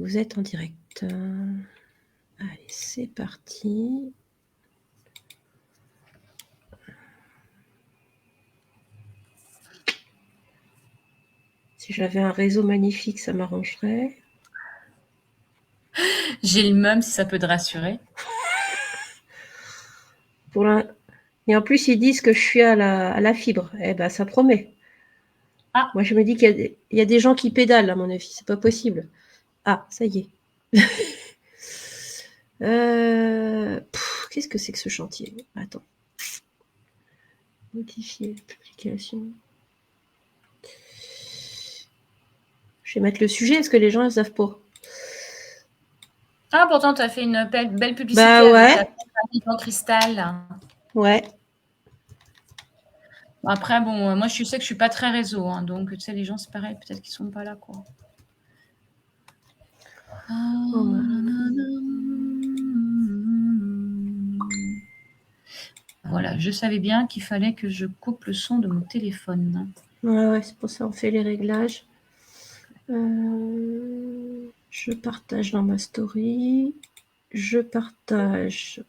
Vous êtes en direct. Allez, c'est parti. Si j'avais un réseau magnifique, ça m'arrangerait. J'ai le même, si ça peut te rassurer. Et en plus, ils disent que je suis à la fibre. Eh ben, ça promet. Ah. Moi, je me dis qu'il y a des gens qui pédalent, à mon avis. C'est pas possible. Ah, ça y est. Qu'est-ce que c'est que ce chantier? Attends. Modifier publication. Je vais mettre le sujet parce que les gens ne savent pas. Ah, pourtant, tu as fait une belle publicité Bah avec ouais. ta compagnie en cristal. Ouais. Après, bon, moi, je sais que je suis pas très réseau, hein, donc tu sais, les gens, c'est pareil, peut-être qu'ils sont pas là, quoi. Voilà, je savais bien qu'il fallait que je coupe le son de mon téléphone. Ouais, c'est pour ça qu'on fait les réglages. Je partage dans ma story. Je partage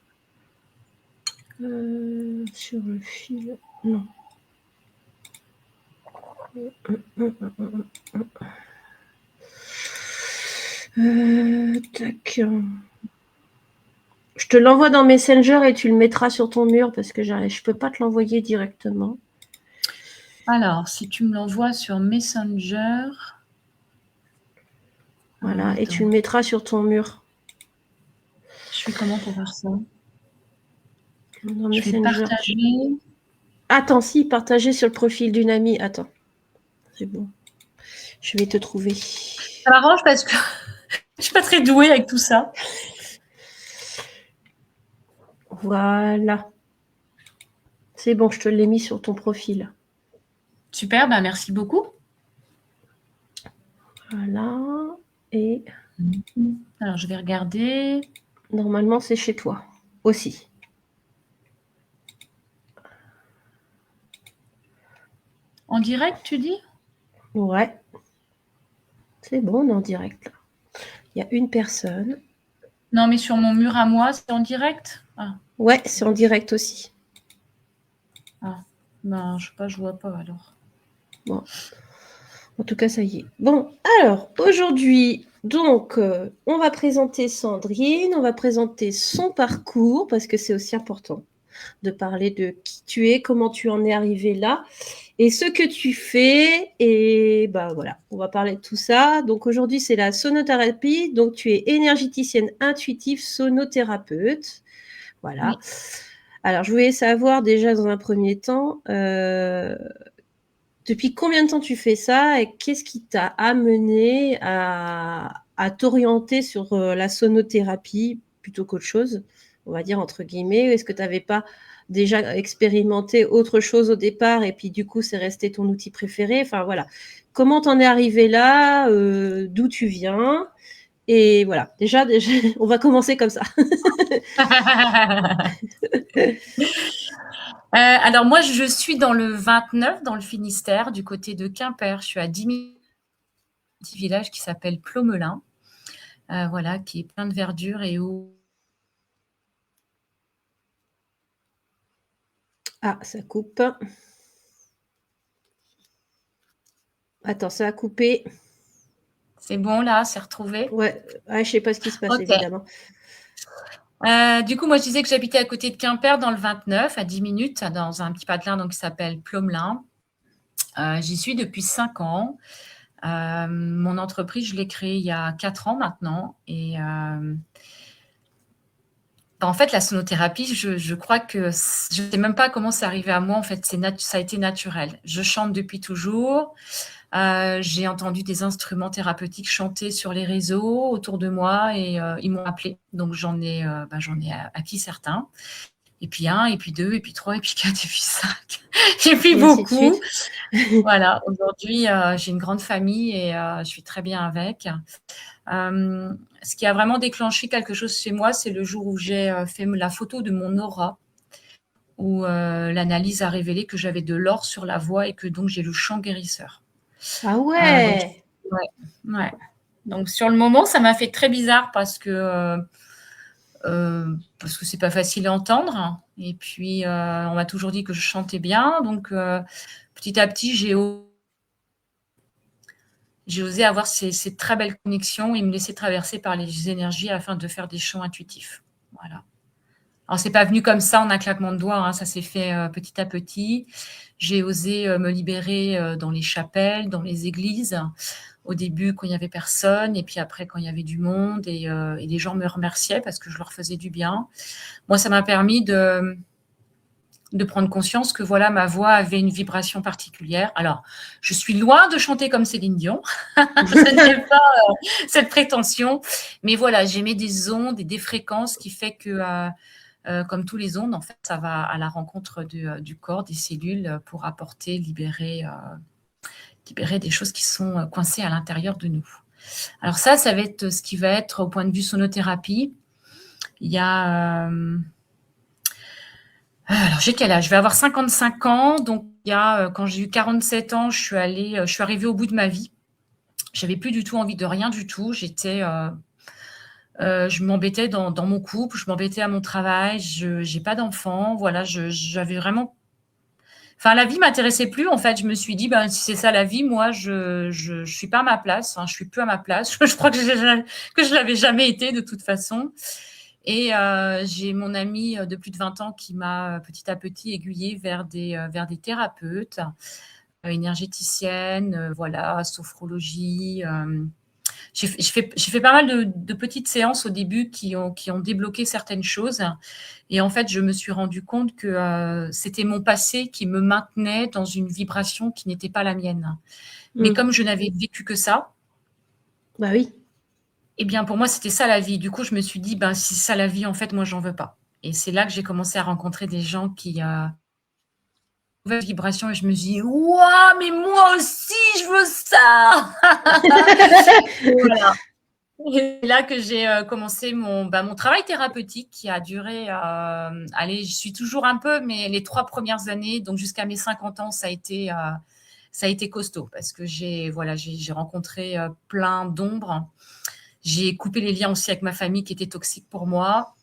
sur le fil. Non. Tac. Je te l'envoie dans Messenger et tu le mettras sur ton mur parce que je peux pas te l'envoyer directement. Alors, si tu me l'envoies sur Messenger. Voilà, et tu le mettras sur ton mur. Je fais comment pour faire ça? Dans Je vais Messenger. partager. Attends, si, partager sur le profil d'une amie. Attends. C'est bon. Je vais te trouver. Ça m'arrange parce que je suis pas très douée avec tout ça. Voilà. C'est bon, je te l'ai mis sur ton profil. Super, bah merci beaucoup. Voilà. Et alors, je vais regarder. Normalement, c'est chez toi aussi. En direct, tu dis? Ouais. C'est bon, on est en direct. Il y a une personne. Non, mais sur mon mur à moi, c'est en direct? Ah. Ouais, c'est en direct aussi. Ah. Ben, je sais pas, je vois pas alors. Bon. En tout cas, ça y est. Bon, alors, aujourd'hui, donc, on va présenter Sandrine, on va présenter son parcours, parce que c'est aussi important de parler de qui tu es, comment tu en es arrivé là, et ce que tu fais. Et bah voilà, on va parler de tout ça. Donc, aujourd'hui, c'est la sonothérapie. Donc, tu es énergéticienne intuitive sonothérapeute. Voilà. Oui. Alors, je voulais savoir déjà dans un premier temps, depuis combien de temps tu fais ça et qu'est-ce qui t'a amené à t'orienter sur la sonothérapie plutôt qu'autre chose, on va dire entre guillemets? Est-ce que tu n'avais pas déjà expérimenté autre chose au départ et puis du coup c'est resté ton outil préféré? Enfin voilà, comment t'en es arrivé là, d'où tu viens? Et voilà, déjà on va commencer comme ça. Alors moi, je suis dans le 29, dans le Finistère, du côté de Quimper. Je suis à 10 minutes d'un petit village qui s'appelle Plomelin, voilà, qui est plein de verdure et où... Ah, ça coupe. Attends, ça a coupé. C'est bon là, c'est retrouvé? Ouais, je ne sais pas ce qui se passe, okay. Évidemment. Du coup, moi, je disais que j'habitais à côté de Quimper, dans le 29, à 10 minutes, dans un petit patelin donc, qui s'appelle Plomelin. J'y suis depuis 5 ans. Mon entreprise, je l'ai créée il y a 4 ans maintenant. Et en fait, la sonothérapie, je crois que je ne sais même pas comment c'est arrivé à moi. En fait, ça a été naturel. Je chante depuis toujours. J'ai entendu des instruments thérapeutiques chanter sur les réseaux autour de moi et ils m'ont appelé. Donc, j'en ai acquis certains. Et puis 1, et puis 2, et puis 3, et puis 4, et puis 5, et puis beaucoup. Voilà, aujourd'hui, j'ai une grande famille et je suis très bien avec. Ce qui a vraiment déclenché quelque chose chez moi, c'est le jour où j'ai fait la photo de mon aura, où l'analyse a révélé que j'avais de l'or sur la voix et que donc j'ai le chant guérisseur. Ah ouais. Ouais. Donc, sur le moment, ça m'a fait très bizarre parce que c'est pas facile à entendre. Et puis, on m'a toujours dit que je chantais bien. Donc, petit à petit, j'ai osé avoir ces très belles connexions et me laisser traverser par les énergies afin de faire des chants intuitifs. Voilà. Alors, c'est pas venu comme ça en un claquement de doigts, hein, ça s'est fait petit à petit. J'ai osé me libérer dans les chapelles, dans les églises, au début quand il n'y avait personne, et puis après quand il y avait du monde, et les gens me remerciaient parce que je leur faisais du bien. Moi, ça m'a permis de prendre conscience que voilà, ma voix avait une vibration particulière. Alors, je suis loin de chanter comme Céline Dion, je n'ai pas cette prétention, mais voilà, j'émets des ondes et des fréquences qui fait que comme tous les ondes, en fait, ça va à la rencontre du corps, des cellules, pour apporter, libérer des choses qui sont coincées à l'intérieur de nous. Alors ça va être ce qui va être au point de vue sonothérapie. Il y a... alors, j'ai quel âge ? Je vais avoir 55 ans. Donc, quand j'ai eu 47 ans, je suis arrivée au bout de ma vie. J'avais plus du tout envie de rien du tout. Je m'embêtais dans mon couple, je m'embêtais à mon travail, j'ai pas d'enfant, voilà, j'avais vraiment... Enfin, la vie m'intéressait plus, en fait. Je me suis dit, ben, si c'est ça la vie, moi, je suis pas à ma place, hein, je suis plus à ma place. Je crois que je l'avais jamais été, de toute façon. Et j'ai mon amie de plus de 20 ans qui m'a petit à petit aiguillée vers des thérapeutes, énergéticiennes, voilà, sophrologie. J'ai fait pas mal de petites séances au début qui ont débloqué certaines choses. Et en fait, je me suis rendu compte que c'était mon passé qui me maintenait dans une vibration qui n'était pas la mienne. Mais comme je n'avais vécu que ça, bah oui. Eh bien, pour moi, c'était ça la vie. Du coup, je me suis dit, ben, si c'est ça la vie, en fait, moi, j'en veux pas. Et c'est là que j'ai commencé à rencontrer des gens qui nouvelle vibration, et je me suis dit, waouh, mais moi aussi, je veux ça. Voilà. Et là que j'ai commencé mon travail thérapeutique qui a duré, allez, je suis toujours un peu, mais les 3 premières années, donc jusqu'à mes 50 ans, ça a été costaud parce que j'ai rencontré plein d'ombres. J'ai coupé les liens aussi avec ma famille qui était toxique pour moi.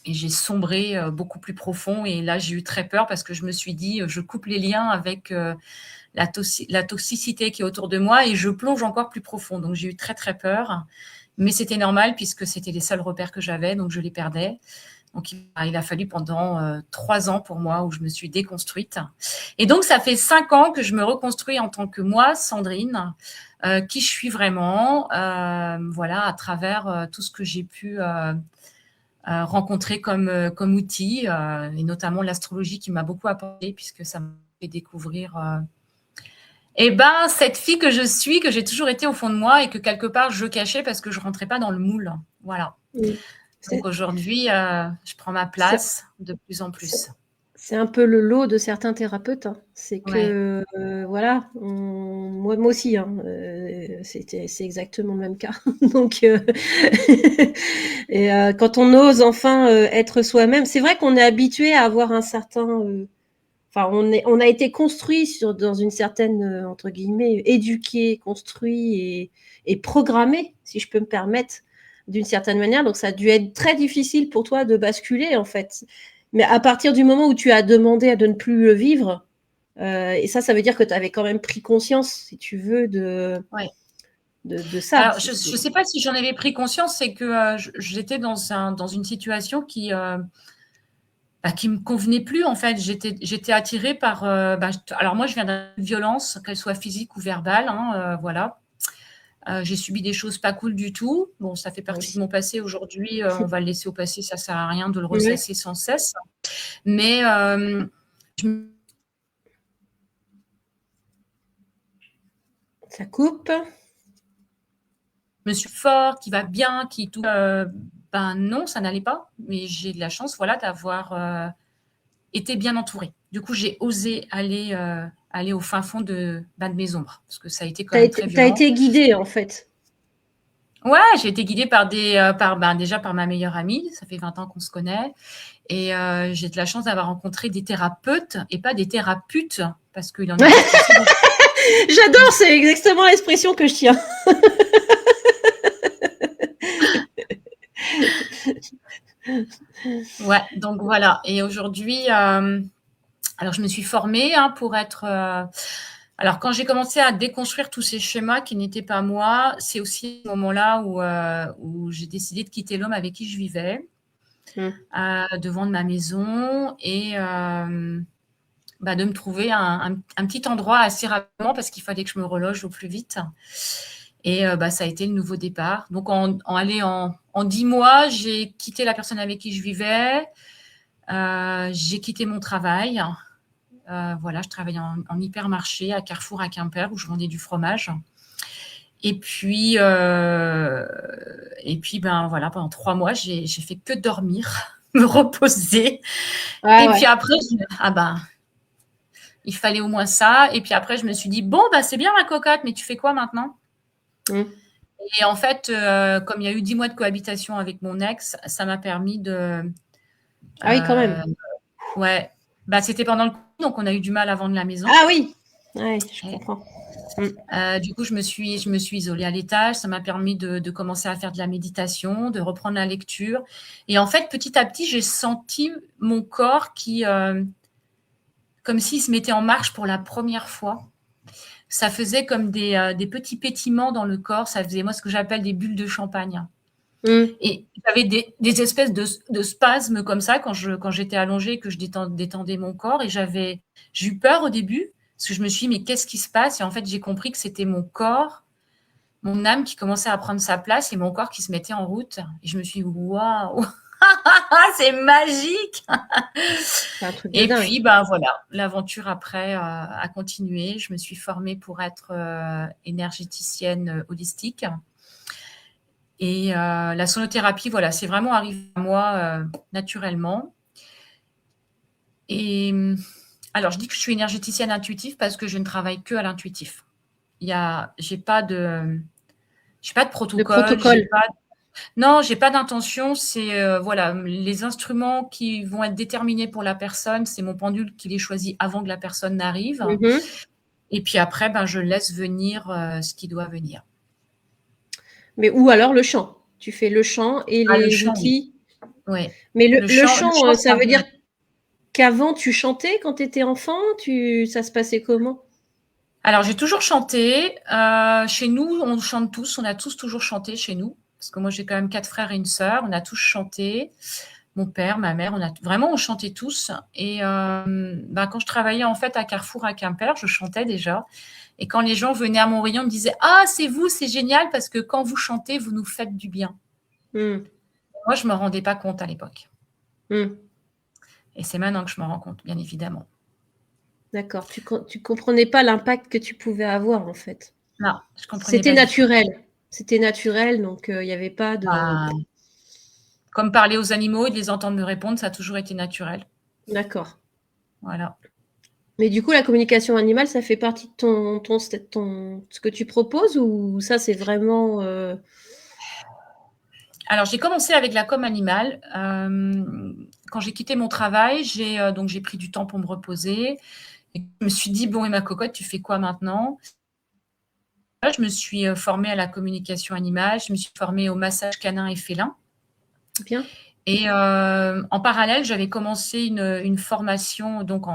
Et j'ai sombré beaucoup plus profond. Et là, j'ai eu très peur parce que je me suis dit, je coupe les liens avec la toxicité qui est autour de moi et je plonge encore plus profond. Donc, j'ai eu très, très peur. Mais c'était normal puisque c'était les seuls repères que j'avais. Donc, je les perdais. Donc, il a fallu pendant 3 ans pour moi où je me suis déconstruite. Et donc, ça fait 5 ans que je me reconstruis en tant que moi, Sandrine, qui je suis vraiment, voilà, à travers tout ce que j'ai pu rencontrer comme outil, et notamment l'astrologie qui m'a beaucoup apporté puisque ça m'a fait découvrir cette fille que je suis, que j'ai toujours été au fond de moi et que quelque part je cachais parce que je rentrais pas dans le moule. Voilà. Donc aujourd'hui, je prends ma place de plus en plus. C'est un peu le lot de certains thérapeutes. Hein. C'est que, voilà, moi aussi, hein, c'est exactement le même cas. Donc, et quand on ose enfin être soi-même, c'est vrai qu'on est habitué à avoir un certain... Enfin, on a été construit dans une certaine, entre guillemets, éduqué, construit et programmé, si je peux me permettre, d'une certaine manière. Donc, ça a dû être très difficile pour toi de basculer, en fait. Mais à partir du moment où tu as demandé à de ne plus le vivre, et ça veut dire que tu avais quand même pris conscience, si tu veux, de ça. Alors, je ne sais pas si j'en avais pris conscience, c'est que j'étais dans une situation qui me convenait plus, en fait. J'étais attirée par... alors, moi, je viens d'une violence, qu'elle soit physique ou verbale, hein, voilà. J'ai subi des choses pas cool du tout. Bon, ça fait partie de mon passé aujourd'hui. On va le laisser au passé. Ça sert à rien de le ressasser sans cesse. Mais ça coupe. Je me suis fort, qui va bien, qui tout. Non, ça n'allait pas. Mais j'ai de la chance, voilà, d'avoir été bien entourée. Du coup, j'ai osé aller au fin fond de mes ombres, parce que ça a été quand même très violent. Tu as été guidée, en fait. Ouais, j'ai été guidée par déjà par ma meilleure amie. Ça fait 20 ans qu'on se connaît. Et j'ai de la chance d'avoir rencontré des thérapeutes et pas des thérapeutes, parce qu'il y en a. J'adore, c'est exactement l'expression que je tiens. Ouais, donc voilà. Et aujourd'hui, alors je me suis formée pour être. Alors quand j'ai commencé à déconstruire tous ces schémas qui n'étaient pas moi, c'est aussi ce moment-là où j'ai décidé de quitter l'homme avec qui je vivais, de vendre ma maison et de me trouver un petit endroit assez rapidement parce qu'il fallait que je me reloge au plus vite. Et ça a été le nouveau départ. Donc en 10 mois, j'ai quitté la personne avec qui je vivais. J'ai quitté mon travail. Voilà, je travaillais en hypermarché à Carrefour à Quimper où je vendais du fromage. Et puis voilà, pendant 3 mois, j'ai fait que dormir, me reposer. Ouais, Et ouais. puis après, il fallait au moins ça. Et puis après, je me suis dit, bon, c'est bien ma cocotte, mais tu fais quoi maintenant? Et en fait, comme il y a eu 10 mois de cohabitation avec mon ex, ça m'a permis de... Ah oui, quand même. Ouais. C'était pendant le Covid, donc on a eu du mal à vendre la maison. Ah oui, ouais, je comprends. Du coup, je me suis isolée à l'étage. Ça m'a permis de commencer à faire de la méditation, de reprendre la lecture. Et en fait, petit à petit, j'ai senti mon corps qui, comme s'il se mettait en marche pour la première fois. Ça faisait comme des petits pétillements dans le corps. Ça faisait, moi, ce que j'appelle des bulles de champagne. Et j'avais des espèces de spasmes comme ça quand j'étais allongée, que je détendais mon corps. Et j'ai eu peur au début, parce que je me suis dit, mais qu'est-ce qui se passe? Et en fait, j'ai compris que c'était mon corps, mon âme qui commençait à prendre sa place et mon corps qui se mettait en route. Et je me suis dit, waouh, c'est magique! C'est un truc de Et dingue. puis, voilà, l'aventure après a continué. Je me suis formée pour être énergéticienne holistique. Et la sonothérapie, voilà, c'est vraiment arrivé à moi naturellement. Et alors, je dis que je suis énergéticienne intuitive parce que je ne travaille que à l'intuitif. J'ai pas de Le protocole, protocole. non, j'ai pas d'intention. C'est voilà, les instruments qui vont être déterminés pour la personne, c'est mon pendule qui les choisit avant que la personne n'arrive. Et puis après, je laisse venir ce qui doit venir. Mais ou alors le chant. Tu fais le chant et Le les chant, oui. outils. Ouais. Mais Le le chant, chant, ça ça veut dire vient. qu'avant tu chantais quand tu étais enfant? Ça se passait comment? Alors, j'ai toujours chanté. Chez nous, on chante tous. On a tous toujours chanté chez nous. Parce que moi, j'ai quand même 4 frères et une sœur. On a tous chanté. Mon père, ma mère, on chantait tous. Et quand je travaillais en fait à Carrefour à Quimper, je chantais déjà. Et quand les gens venaient à mon rayon, ils me disaient: ah, c'est vous, c'est génial parce que quand vous chantez, vous nous faites du bien. Moi, je me rendais pas compte à l'époque. Et c'est maintenant que je me rends compte, bien évidemment. D'accord. Tu comprenais pas l'impact que tu pouvais avoir en fait. Non, je comprenais C'était pas du tout. naturel. C'était naturel, donc il n'y avait pas de. Comme parler aux animaux et de les entendre me répondre, ça a toujours été naturel. D'accord. Voilà. Mais du coup, la communication animale, ça fait partie de ce que tu proposes ou ça, c'est vraiment. Alors, j'ai commencé avec la com animale. Quand j'ai quitté mon travail, j'ai pris du temps pour me reposer. Et je me suis dit, bon, et ma cocotte, tu fais quoi maintenant? Je me suis formée à la communication animale, je me suis formée au massage canin et félin. Bien. Et en parallèle, j'avais commencé une formation donc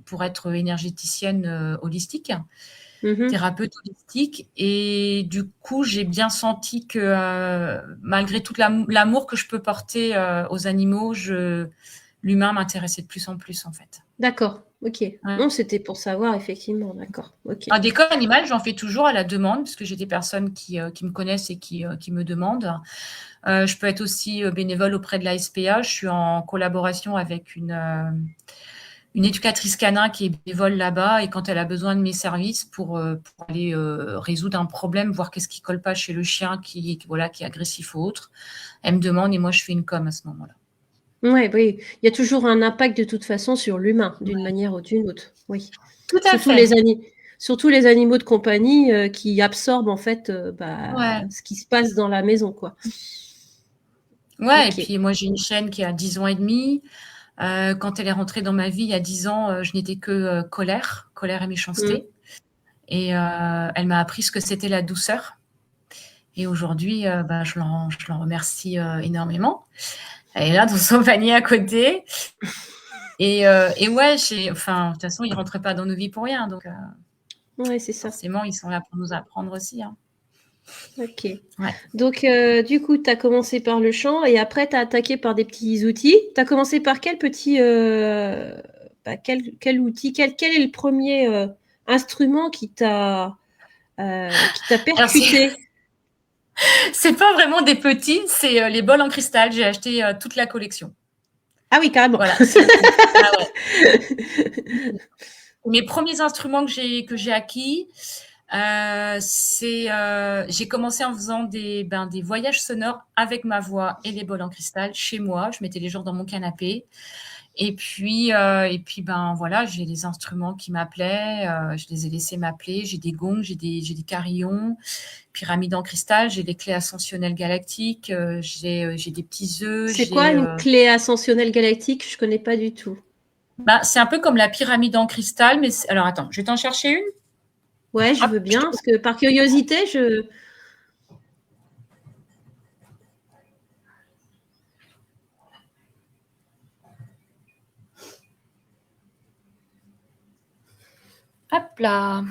pour être énergéticienne holistique, thérapeute holistique. Et du coup, j'ai bien senti que malgré tout l'amour que je peux porter aux animaux, l'humain m'intéressait de plus en plus en fait. D'accord, ok. Ouais. Non, c'était pour savoir, effectivement, d'accord. Ok. Des coms animales, j'en fais toujours à la demande, parce que j'ai des personnes qui me connaissent et qui me demandent. Je peux être aussi bénévole auprès de la SPA. Je suis en collaboration avec une éducatrice canin qui est bénévole là-bas, et quand elle a besoin de mes services pour aller résoudre un problème, voir qu'est-ce qui colle pas chez le chien qui est agressif ou autre, elle me demande et moi je fais une com à ce moment-là. Ouais, oui, il y a toujours un impact de toute façon sur l'humain, d'une manière ou d'une autre. Oui. Tout à Surtout fait. surtout les animaux de compagnie qui absorbent en fait ce qui se passe dans la maison, quoi. Ouais, Ok. et puis moi j'ai une chienne qui a 10 ans et demi. Quand elle est rentrée dans ma vie il y a 10 ans, je n'étais que colère et méchanceté. Et elle m'a appris ce que c'était la douceur. Et aujourd'hui, je l'en remercie énormément. Elle est là dans son panier à côté. Et ouais, enfin, de toute façon, ils ne rentrent pas dans nos vies pour rien. Donc, Ouais, c'est ça. forcément, ils sont là pour nous apprendre aussi. Hein. Ok. Ouais. Donc, du coup, tu as commencé par le chant et après, tu as attaqué par des petits outils. Tu as commencé par quel petit. Quel outil quel est le premier instrument qui t'a Alors, percuté? c'est pas vraiment des petits, c'est les bols en cristal. J'ai acheté toute la collection. Ah oui, carrément. Voilà. Ah ouais. Mes premiers instruments que j'ai acquis, j'ai commencé en faisant des voyages sonores avec ma voix et les bols en cristal chez moi. Je mettais les gens dans mon canapé. Et puis, voilà, j'ai des instruments qui m'appelaient. Je les ai laissés m'appeler. J'ai des gongs, j'ai des carillons, pyramides en cristal, j'ai des clés ascensionnelles galactiques, j'ai des petits œufs. C'est quoi une clé ascensionnelle galactique? Je connais pas du tout. C'est un peu comme la pyramide en cristal, mais alors attends, je vais t'en chercher une. Ouais, je veux bien, parce que par curiosité, Hop là.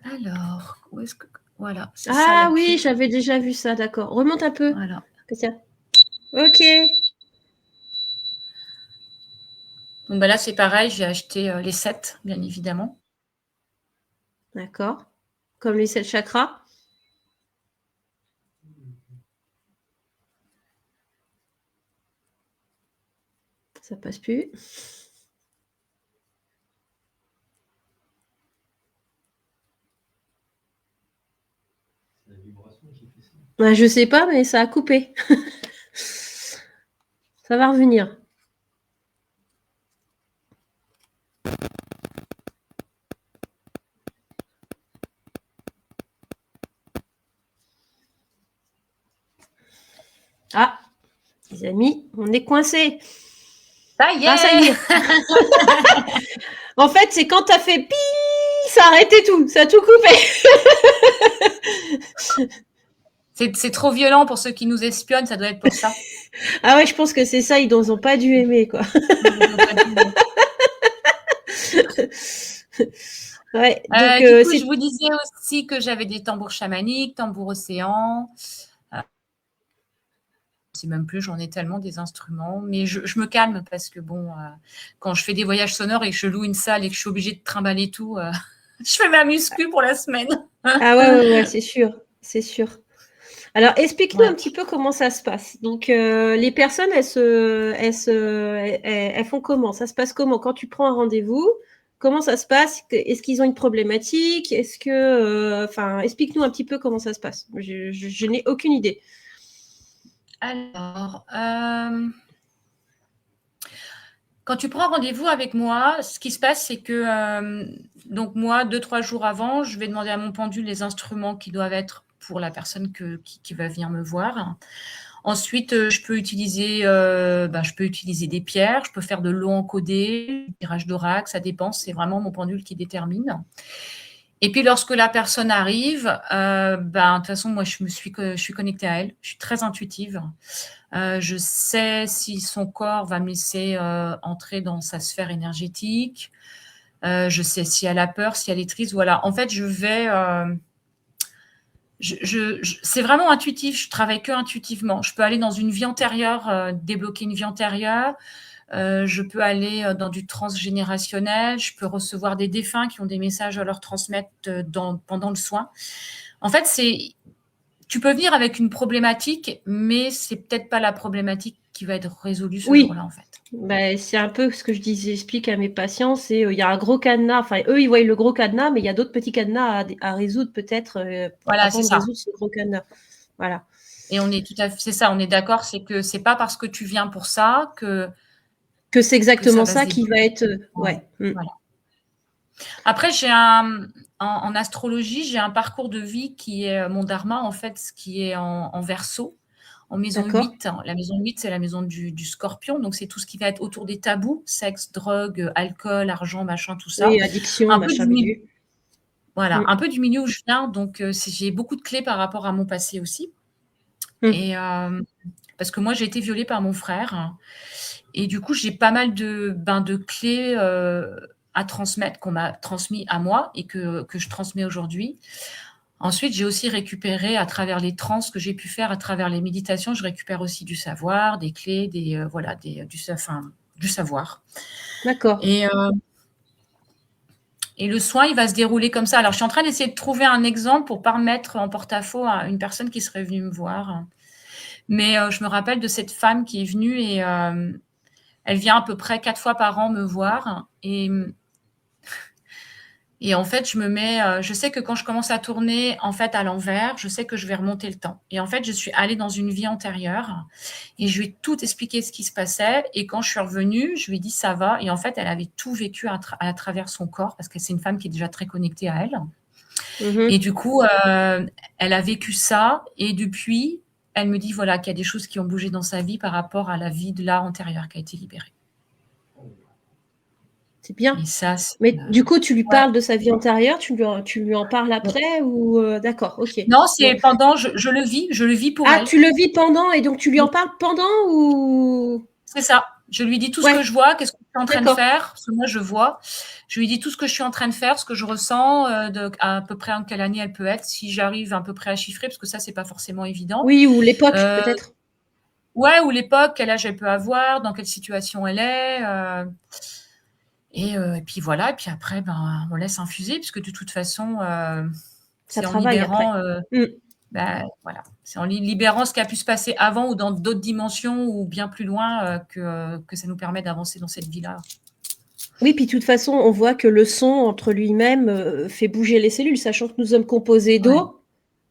Alors, où est-ce que... Voilà, c'est ça. Ah oui, j'avais déjà vu ça, d'accord. Remonte un peu. Voilà. Ok. Donc là, c'est pareil, j'ai acheté les 7, bien évidemment. D'accord. Comme les 7 chakras. Ça passe plus. Ouais, je sais pas, mais ça a coupé. Ça va revenir. Ah, les amis, on est coincés. Ça y est, ça y est. En fait, c'est quand t'as fait pi, ça a arrêté tout, ça a tout coupé. C'est trop violent pour ceux qui nous espionnent, ça doit être pour ça. Ah ouais, je pense que c'est ça, ils n'ont pas dû aimer, quoi. Ouais, donc, du coup, je vous disais aussi que j'avais des tambours chamaniques, tambours océans. Je sais même plus, j'en ai tellement des instruments, mais je me calme parce que bon, quand je fais des voyages sonores et que je loue une salle et que je suis obligée de trimballer tout, je fais ma muscu pour la semaine. Ah ouais, c'est sûr, c'est sûr. Alors, explique-nous un petit peu comment ça se passe. Donc, les personnes, elles font comment? Ça se passe comment? Quand tu prends un rendez-vous, comment ça se passe? Est-ce qu'ils ont une problématique? Est-ce que, explique-nous un petit peu comment ça se passe. Je n'ai aucune idée. Alors, quand tu prends rendez-vous avec moi, ce qui se passe, c'est que donc moi, 2-3 jours avant, je vais demander à mon pendule les instruments qui doivent être pour la personne qui va venir me voir. Ensuite, je peux utiliser des pierres, je peux faire de l'eau encodée, du tirage d'oracle, ça dépend, c'est vraiment mon pendule qui détermine. Et puis, lorsque la personne arrive, de toute façon, moi, je suis connectée à elle, je suis très intuitive. Je sais si son corps va me laisser entrer dans sa sphère énergétique. Je sais si elle a peur, si elle est triste. Voilà. En fait, je vais... c'est vraiment intuitif. Je travaille que intuitivement. Je peux aller dans une vie antérieure, débloquer une vie antérieure. Je peux aller dans du transgénérationnel. Je peux recevoir des défunts qui ont des messages à leur transmettre pendant le soin. En fait, tu peux venir avec une problématique, mais c'est peut-être pas la problématique qui va être résolue ce jour-là, en fait. C'est un peu ce que j'explique à mes patients, c'est il y a un gros cadenas, enfin eux ils voient le gros cadenas, mais il y a d'autres petits cadenas à résoudre peut-être voilà, c'est ça. Résoudre ce gros cadenas. Voilà. Et on est tout à fait, c'est ça, on est d'accord, c'est que c'est pas parce que tu viens pour ça que c'est exactement ça qui va être ouais. Voilà. Après, en astrologie, j'ai un parcours de vie qui est mon dharma, en fait, ce qui est en Verseau, en maison 8. La maison 8, c'est la maison du scorpion, donc c'est tout ce qui va être autour des tabous, sexe, drogue, alcool, argent, machin, tout ça. Oui, addiction, machin, milieu. Voilà, un peu du milieu où je viens, donc j'ai beaucoup de clés par rapport à mon passé aussi. Et parce que moi, j'ai été violée par mon frère. Et du coup, j'ai pas mal de clés à transmettre, qu'on m'a transmis à moi et que je transmets aujourd'hui. Ensuite, j'ai aussi récupéré à travers les trans que j'ai pu faire, à travers les méditations, je récupère aussi du savoir, des clés, du savoir. D'accord. Et le soin, il va se dérouler comme ça. Alors, je suis en train d'essayer de trouver un exemple pour ne pas remettre en porte-à-faux à une personne qui serait venue me voir. Mais je me rappelle de cette femme qui est venue et elle vient à peu près 4 fois par an me voir. Et en fait, je sais que quand je commence à tourner en fait à l'envers, je sais que je vais remonter le temps. Et en fait, je suis allée dans une vie antérieure et je lui ai tout expliqué ce qui se passait. Et quand je suis revenue, je lui ai dit ça va. Et en fait, elle avait tout vécu à travers son corps parce que c'est une femme qui est déjà très connectée à elle. Et du coup, elle a vécu ça. Et depuis, elle me dit voilà qu'il y a des choses qui ont bougé dans sa vie par rapport à la vie de là antérieure qui a été libérée. C'est bien. Et ça, mais du coup, tu lui ouais. parles de sa vie antérieure, tu lui en parles après ou d'accord, ok. Non, c'est Bon. pendant, je le vis pour elle. Tu le vis pendant et donc tu lui en parles pendant ou C'est ça. Je lui dis tout ce ouais, que je vois, qu'est-ce que je suis en train de d'accord. faire, parce que moi je vois. Je lui dis tout ce que je suis en train de faire, ce que je ressens, à peu près en quelle année elle peut être, si j'arrive à peu près à chiffrer, parce que ça, c'est pas forcément évident. Oui, ou l'époque peut-être. Ouais, ou l'époque, quel âge elle peut avoir, dans quelle situation elle est. Et puis voilà, et puis après, on laisse infuser, puisque de toute façon, Ça c'est en travaille libérant, après. voilà, c'est en libérant ce qui a pu se passer avant ou dans d'autres dimensions ou bien plus loin que ça nous permet d'avancer dans cette vie-là. Oui, puis de toute façon, on voit que le son entre lui-même fait bouger les cellules, sachant que nous sommes composés Ouais, d'eau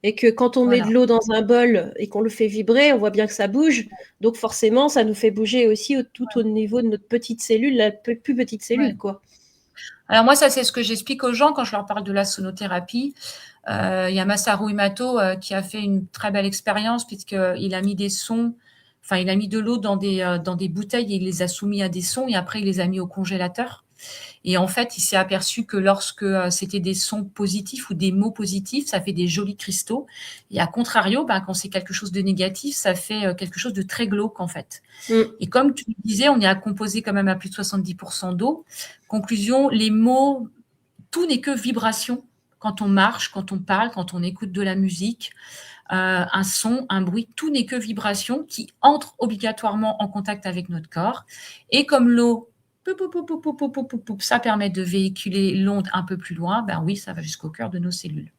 et que quand on met voilà. de l'eau dans un bol et qu'on le fait vibrer, on voit bien que ça bouge. Donc forcément, ça nous fait bouger aussi tout au niveau de notre petite cellule, la plus petite cellule, Ouais. quoi. Alors moi, ça, c'est ce que j'explique aux gens quand je leur parle de la sonothérapie. Il y a Masaru Emoto qui a fait une très belle expérience puisqu'il a mis des sons, enfin, il a mis de l'eau dans des bouteilles et il les a soumis à des sons et après, il les a mis au congélateur. Et en fait, il s'est aperçu que lorsque c'était des sons positifs ou des mots positifs, ça fait des jolis cristaux. Et à contrario, quand c'est quelque chose de négatif, ça fait quelque chose de très glauque, en fait. Et comme tu le disais, on est composé quand même à plus de 70% d'eau. Conclusion, les mots, tout n'est que vibration. Quand on marche, quand on parle, quand on écoute de la musique, un son, un bruit, tout n'est que vibration qui entre obligatoirement en contact avec notre corps. Et comme l'eau, ça permet de véhiculer l'onde un peu plus loin, oui, ça va jusqu'au cœur de nos cellules.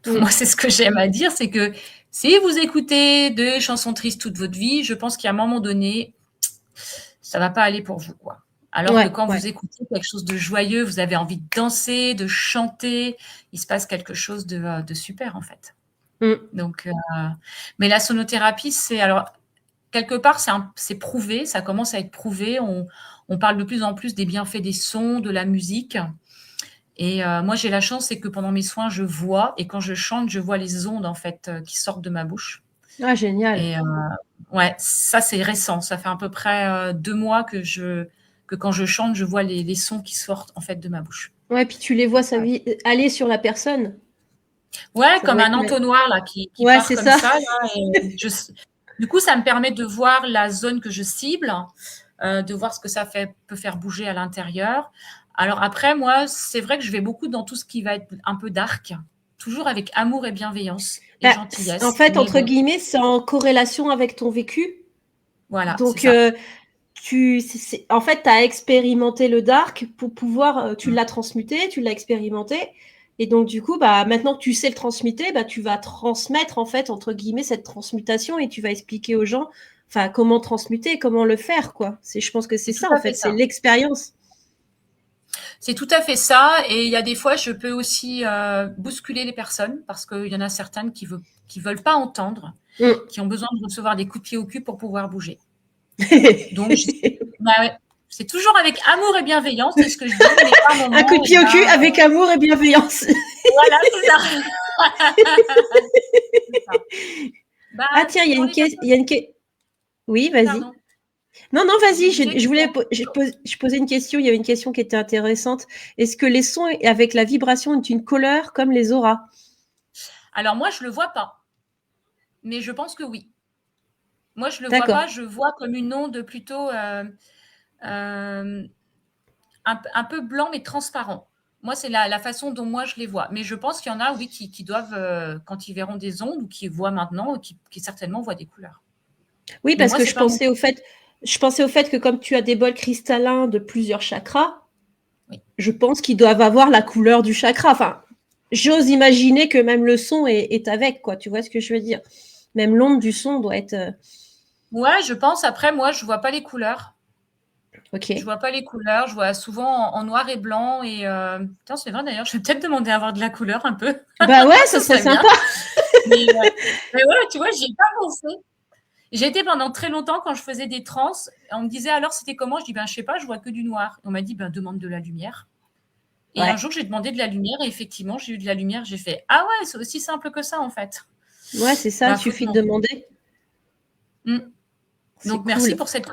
Donc, moi, c'est ce que j'aime à dire, c'est que si vous écoutez des chansons tristes toute votre vie, je pense qu'à un moment donné, ça ne va pas aller pour vous, quoi. Alors que quand vous écoutez quelque chose de joyeux, vous avez envie de danser, de chanter, il se passe quelque chose de super, en fait. Donc, mais la sonothérapie, alors, quelque part, c'est prouvé, ça commence à être prouvé. On parle de plus en plus des bienfaits des sons, de la musique. Et moi, j'ai la chance, c'est que pendant mes soins, je vois, et quand je chante, je vois les ondes, en fait, qui sortent de ma bouche. Ah, génial. Et ouais, ça, c'est récent. Ça fait à peu près 2 mois que quand je chante, je vois les sons qui sortent, en fait, de ma bouche. Ouais, puis tu les vois aller sur la personne. Ouais, Ça comme doit un être entonnoir là, qui ouais, part c'est comme ça. ça. Là, et du coup, ça me permet de voir la zone que je cible, de voir ce que ça peut faire bouger à l'intérieur. Alors après, moi, c'est vrai que je vais beaucoup dans tout ce qui va être un peu dark, toujours avec amour et bienveillance et En gentillesse. fait, Mais entre bon, guillemets, c'est en corrélation avec ton vécu. voilà, c'est Donc, ça. en fait, tu as expérimenté le dark pour pouvoir, tu l'as transmuté, tu l'as expérimenté. Et donc, du coup, maintenant que tu sais le transmuter, tu vas transmettre, en fait, entre guillemets, cette transmutation et tu vas expliquer aux gens comment transmuter, comment le faire, quoi. Je pense que c'est C'est tout ça, en à fait fait, c'est ça. l'expérience. C'est tout à fait ça. Et il y a des fois, je peux aussi bousculer les personnes parce qu'il y en a certaines qui veulent pas entendre, qui ont besoin de recevoir des coups de pied au cul pour pouvoir bouger. Donc, ouais, c'est toujours avec amour et bienveillance, c'est ce que je dis. Mais par moment, un coup de pied au cul avec amour et bienveillance. Voilà, c'est ça. C'est ça. Ah tiens, il y a une question. Oui, vas-y. Pardon. Non, vas-y, je posais une question, il y avait une question qui était intéressante. Est-ce que les sons avec la vibration ont une couleur comme les auras? Alors moi, je ne le vois pas, mais je pense que oui. Moi, je le vois D'accord. pas, je vois comme une onde plutôt un peu blanc mais transparent. Moi, c'est la façon dont moi je les vois. Mais je pense qu'il y en a, oui, qui doivent, quand ils verront des ondes ou qui voient maintenant, qui certainement voient des couleurs. Oui, Mais parce moi, que c'est pas mon. je pensais au fait que comme tu as des bols cristallins de plusieurs chakras, Oui. je pense qu'ils doivent avoir la couleur du chakra. Enfin, j'ose imaginer que même le son est avec, quoi. Tu vois ce que je veux dire? Même l'onde du son doit être. Ouais, je pense. Après, moi, je vois pas les couleurs. Ok. Je vois pas les couleurs. Je vois souvent en noir et blanc. Et putain, c'est vrai d'ailleurs. Je vais peut-être demander à avoir de la couleur un peu. Bah ouais, ça Ce serait serait bien. sympa. Mais ouais, tu vois, j'y ai pas pensé. J'ai été pendant très longtemps quand je faisais des trans. On me disait alors c'était comment? Je dis ben je sais pas, je vois que du noir. On m'a dit ben demande de la lumière. Et un Ouais. jour j'ai demandé de la lumière et effectivement j'ai eu de la lumière. J'ai fait ah ouais c'est aussi simple que ça en fait. Ouais, c'est ça, il Bah faut suffit de demander. demander. Mm. C'est Donc merci cool. pour cette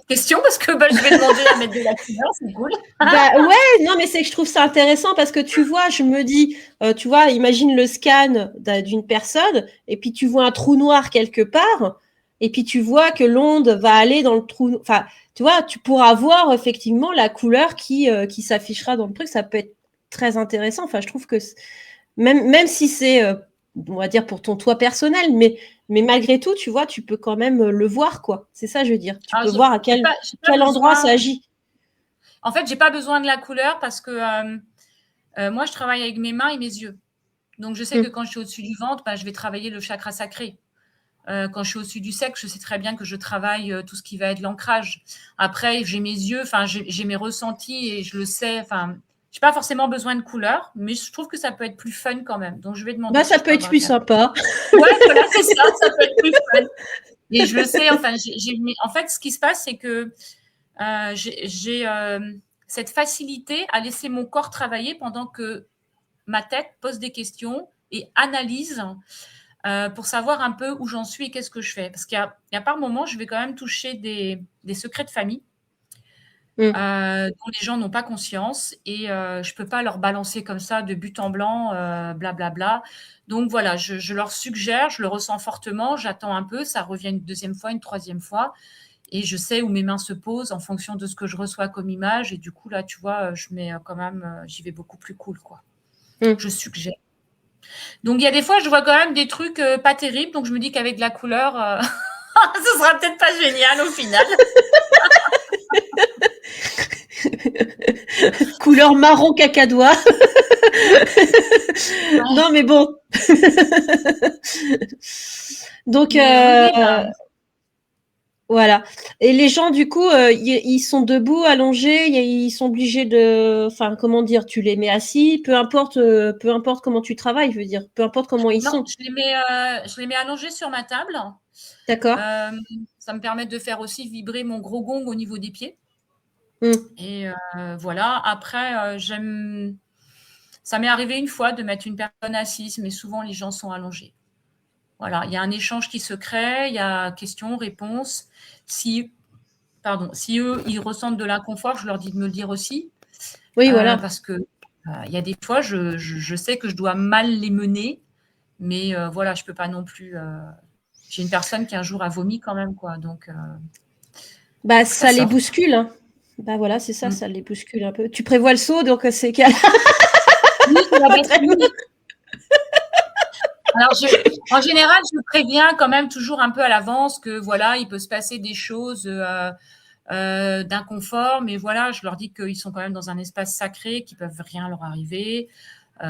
question parce que bah, je vais demander à mettre de la couleur, c'est cool. Bah ouais, non, mais c'est que je trouve ça intéressant parce que tu vois, je me dis, tu vois, imagine le scan d'une personne et puis tu vois un trou noir quelque part et puis tu vois que l'onde va aller dans le trou. Enfin, tu vois, tu pourras voir effectivement la couleur qui s'affichera dans le truc. Ça peut être très intéressant. Enfin, je trouve que même si c'est, on va dire, pour ton toi personnel, mais malgré tout, tu vois, tu peux quand même le voir, quoi. C'est ça, je veux dire. Tu Alors peux voir à j'ai pas quel endroit ça besoin. agit. En fait j'ai pas besoin de la couleur parce que moi je travaille avec mes mains et mes yeux. Donc je sais que Hum. quand je suis au-dessus du ventre, bah, je vais travailler le chakra sacré. Quand je suis au-dessus du sexe, je sais très bien que je travaille tout ce qui va être l'ancrage. Après, j'ai mes yeux, enfin, j'ai mes ressentis et je le sais. Enfin, j'ai pas forcément besoin de couleurs, mais je trouve que ça peut être plus fun quand même. Donc, je vais demander Bah, si ça je peut peux être avoir de plus la. sympa. Ouais, voilà, c'est ça. Ça peut être plus fun. Et je le sais. Enfin, en fait, ce qui se passe, c'est que j'ai cette facilité à laisser mon corps travailler pendant que ma tête pose des questions et analyse pour savoir un peu où j'en suis et qu'est-ce que je fais. Parce qu'il y a par moments, je vais quand même toucher des secrets de famille Hum. dont les gens n'ont pas conscience et je ne peux pas leur balancer comme ça de but en blanc, blablabla. Bla, bla. Donc voilà, je leur suggère, je le ressens fortement, j'attends un peu, ça revient une deuxième fois, une troisième fois et je sais où mes mains se posent en fonction de ce que je reçois comme image et du coup là, tu vois, je mets quand même, j'y vais beaucoup plus cool quoi. Hum. Je suggère. Donc il y a des fois, je vois quand même des trucs pas terribles, donc je me dis qu'avec de la couleur, ce sera peut-être pas génial au final. Couleur marron cacadois. Non, mais bon. Donc, Mais oui, ben, voilà. Et les gens, du coup, ils sont debout, allongés, ils sont obligés de. Enfin, comment dire, tu les mets assis, peu importe comment tu travailles, je veux dire, peu importe comment ils non, sont. je les mets allongés sur ma table. D'accord. Euh, Ça me permet de faire aussi vibrer mon gros gong au niveau des pieds. Hum. Et voilà. Après, j'aime. Ça m'est arrivé une fois de mettre une personne assise, mais souvent les gens sont allongés. Voilà, il y a un échange qui se crée, il y a question, réponse. Si si eux, ils ressentent de l'inconfort, je leur dis de me le dire aussi. Oui, voilà. Parce que il y a des fois, je sais que je dois mal les mener, mais voilà, je peux pas non plus. J'ai une personne qui un jour a vomi quand même, quoi. Donc, Bah, faut que ça ça les sorte. bouscule, hein. Bah voilà, c'est ça, Mm. ça les bouscule un peu. Tu prévois le saut, donc c'est qu'à Oui, c'est la l'entraînement. bascule. Alors, en général, je préviens quand même toujours un peu à l'avance que voilà, il peut se passer des choses d'inconfort, mais voilà, je leur dis qu'ils sont quand même dans un espace sacré, qu'ils peuvent rien leur arriver.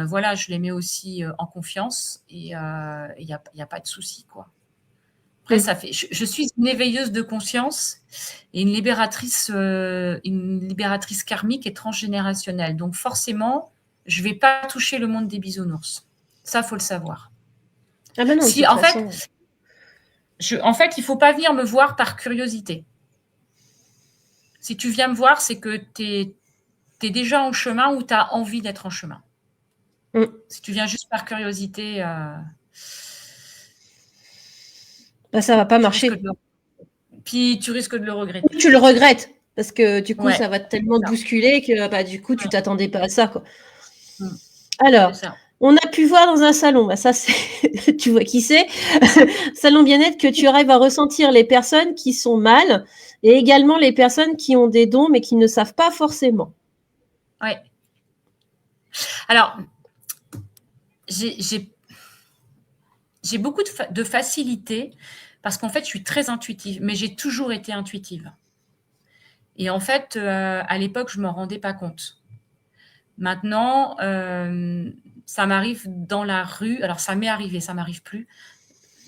Voilà, je les mets aussi en confiance et il n'y a pas de souci, quoi. Après, Hum. je suis une éveilleuse de conscience et une libératrice karmique et transgénérationnelle. Donc forcément, je ne vais pas toucher le monde des bisounours. Ça, faut le savoir. Ah bah non, de Si, toute en fait, façon. il ne faut pas venir me voir par curiosité. Si tu viens me voir, c'est que tu es déjà en chemin ou tu as envie d'être en chemin. Hum. Si tu viens juste par curiosité, Bah, ça va pas tu risques marcher. de puis tu risques de le regretter. Tu le regrettes parce que du coup, Ouais, ça va c'est tellement te ça. bousculer que bah, du coup, tu Ouais. t'attendais pas à ça, quoi. Mm. C'est Alors, ça. On a pu voir dans un salon, bah ça c'est tu vois qui c'est, salon bien-être, que tu arrives à ressentir les personnes qui sont mal et également les personnes qui ont des dons mais qui ne savent pas forcément. Ouais. Alors, j'ai beaucoup de facilité parce qu'en fait, je suis très intuitive, mais j'ai toujours été intuitive. Et en fait, à l'époque, je m'en rendais pas compte. Maintenant, ça m'arrive dans la rue, alors ça m'est arrivé, ça m'arrive plus,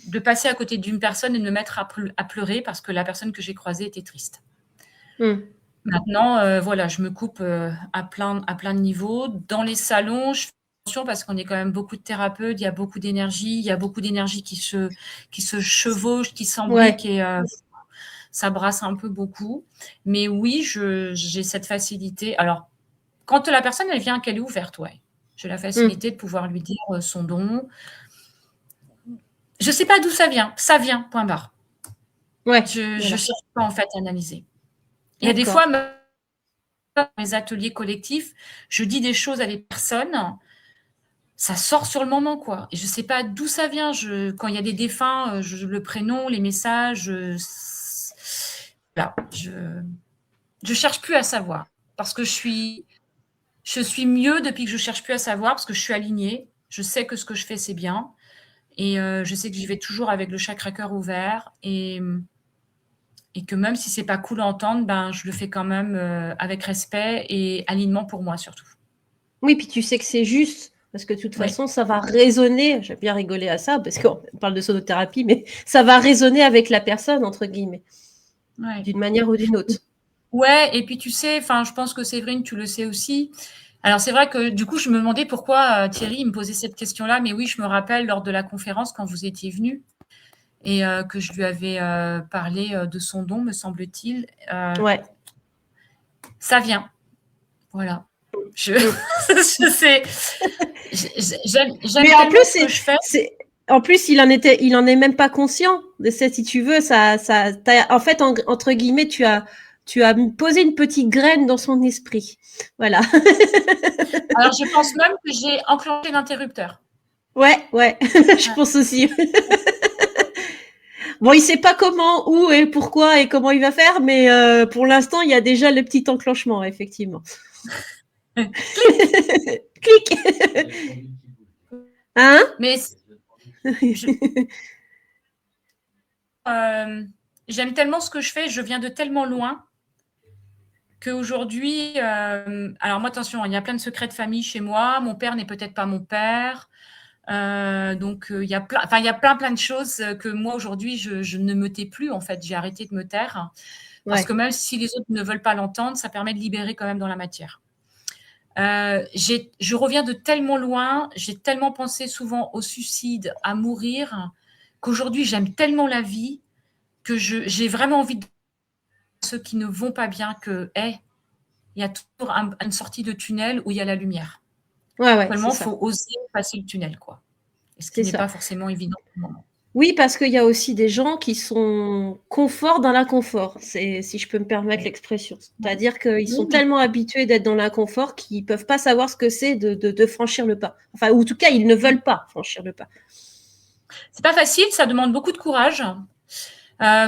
de passer à côté d'une personne et de me mettre à pleurer parce que la personne que j'ai croisée était triste. Maintenant, voilà, je me coupe à plein de niveaux. Dans les salons, je fais attention parce qu'on est quand même beaucoup de thérapeutes, il y a beaucoup d'énergie, qui se chevauche, qui s'embrique et ça brasse un peu beaucoup. Mais oui, j'ai cette facilité. Alors, quand la personne, elle vient, qu'elle est ouverte, ouais. J'ai la facilité de pouvoir lui dire son don. Je ne sais pas d'où ça vient, point barre. Ouais, je cherche pas, en fait, à analyser. Il y a des d'accord. fois, dans mes ateliers collectifs, je dis des choses à des personnes, ça sort sur le moment, quoi. Et je ne sais pas d'où ça vient. Quand il y a des défunts, le prénom, les messages, voilà, je cherche plus à savoir parce que je suis mieux depuis que je cherche plus à savoir parce que je suis alignée. Je sais que ce que je fais, c'est bien. Et je sais que j'y vais toujours avec le chakra cœur ouvert et que même si c'est pas cool à entendre, ben, je le fais quand même avec respect et alignement pour moi surtout. Oui, puis tu sais que c'est juste, parce que de toute Oui. façon, ça va résonner, j'aime bien rigoler à ça, parce qu'on parle de sonothérapie, mais ça va résonner avec la personne, entre guillemets, d'une manière ou d'une autre. Ouais, et puis tu sais, je pense que Séverine, tu le sais aussi. Alors c'est vrai que du coup, je me demandais pourquoi Thierry me posait cette question-là, mais oui, je me rappelle lors de la conférence quand vous étiez venu et que je lui avais parlé de son don, me semble-t-il. Ouais. Ça vient. Voilà. Je sais. J'aime tellement ce que je fais. En plus, il en est même pas conscient de ça, si tu veux. En fait, entre guillemets, tu as posé une petite graine dans son esprit. Voilà. Alors, je pense même que j'ai enclenché l'interrupteur. Ouais, je pense aussi. Bon, il sait pas comment, où et pourquoi et comment il va faire, mais pour l'instant, il y a déjà le petit enclenchement, effectivement. Clic. Hein? Mais j'aime tellement ce que je fais, je viens de tellement loin qu'aujourd'hui, alors moi, attention, il y a plein de secrets de famille chez moi. Mon père n'est peut-être pas mon père. Donc, il y a plein de choses que moi, aujourd'hui, je ne me tais plus, en fait. J'ai arrêté de me taire. Parce que même si les autres ne veulent pas l'entendre, ça permet de libérer quand même dans la matière. Je reviens de tellement loin, j'ai tellement pensé souvent au suicide, à mourir, qu'aujourd'hui, j'aime tellement la vie que j'ai vraiment envie de ceux qui ne vont pas bien que, il y a toujours une sortie de tunnel où il y a la lumière. Seulement, il faut oser passer le tunnel, quoi. Et ce qui n'est pas forcément évident pour le moment. Oui, parce qu'il y a aussi des gens qui sont confort dans l'inconfort, si je peux me permettre l'expression. C'est-à-dire qu'ils sont tellement habitués d'être dans l'inconfort qu'ils ne peuvent pas savoir ce que c'est de franchir le pas. Enfin, ou en tout cas, ils ne veulent pas franchir le pas. C'est pas facile, ça demande beaucoup de courage.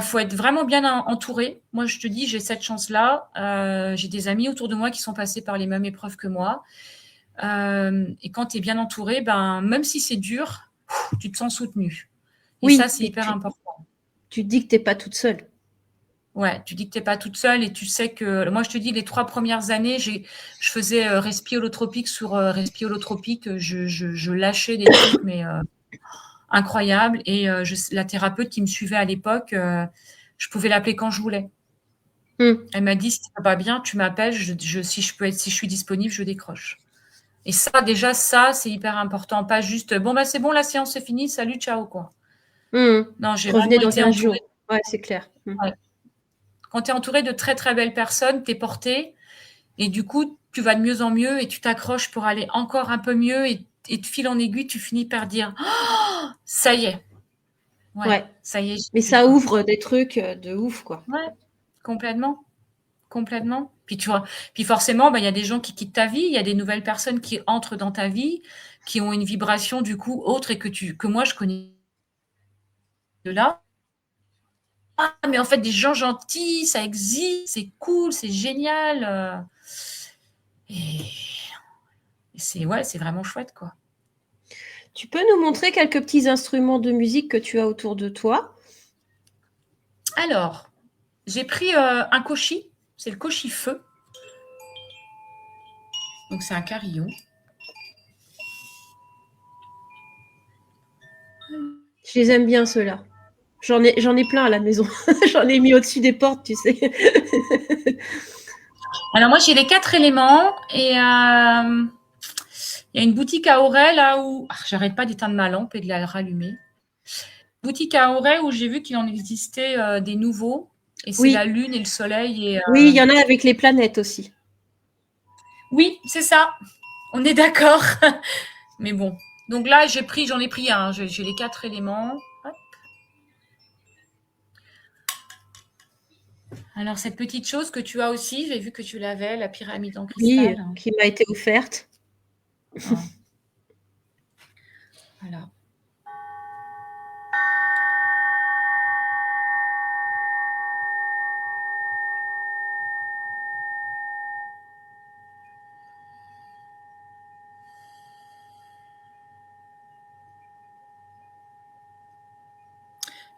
Faut être vraiment bien entouré. Moi, je te dis, j'ai cette chance-là. J'ai des amis autour de moi qui sont passés par les mêmes épreuves que moi. Et quand tu es bien entouré, même si c'est dur, tu te sens soutenu. Et ça, c'est hyper important. Tu te dis que tu n'es pas toute seule. Ouais, tu dis que tu n'es pas toute seule et tu sais que... Moi, je te dis, les 3 premières années, je faisais respi holotropique sur respi holotropique. Je lâchais des trucs, mais incroyables. Et la thérapeute qui me suivait à l'époque, je pouvais l'appeler quand je voulais. Elle m'a dit, si ça va pas bien, tu m'appelles. Si je suis disponible, je décroche. Et ça, déjà, c'est hyper important. Pas juste, c'est bon, la séance est finie, salut, ciao, quoi. Non, j'ai vraiment été entourée. Ouais, c'est clair. Ouais. Quand tu es entouré de très, très belles personnes, tu es porté. Et du coup, tu vas de mieux en mieux et tu t'accroches pour aller encore un peu mieux. Et de fil en aiguille, tu finis par dire oh, ça y est. Ouais, ça y est. Mais ça ouvre des trucs de ouf, quoi. Ouais, complètement. complètement. Puis tu vois, puis forcément, il y a des gens qui quittent ta vie, il y a des nouvelles personnes qui entrent dans ta vie, qui ont une vibration du coup autre et que moi je connais de là. Ah, mais en fait, des gens gentils, ça existe, c'est cool, c'est génial. Et c'est vraiment chouette, quoi. Tu peux nous montrer quelques petits instruments de musique que tu as autour de toi? Alors, j'ai pris un koshi, c'est le koshi feu. Donc c'est un carillon. Je les aime bien ceux-là. J'en ai plein à la maison. J'en ai mis au-dessus des portes, tu sais. Alors moi j'ai les 4 éléments et il y a une boutique à Auray là où j'arrête pas d'éteindre ma lampe et de la rallumer. Boutique à Auray où j'ai vu qu'il en existait des nouveaux et c'est Oui. la lune et le soleil et Oui, il y en a avec les planètes aussi. oui, c'est ça. On est d'accord. Mais bon. Donc là, j'en ai pris un. J'ai les 4 éléments. Hop. Alors, cette petite chose que tu as aussi, j'ai vu que tu l'avais, la pyramide en cristal. Oui, qui m'a été offerte. Ah. Voilà.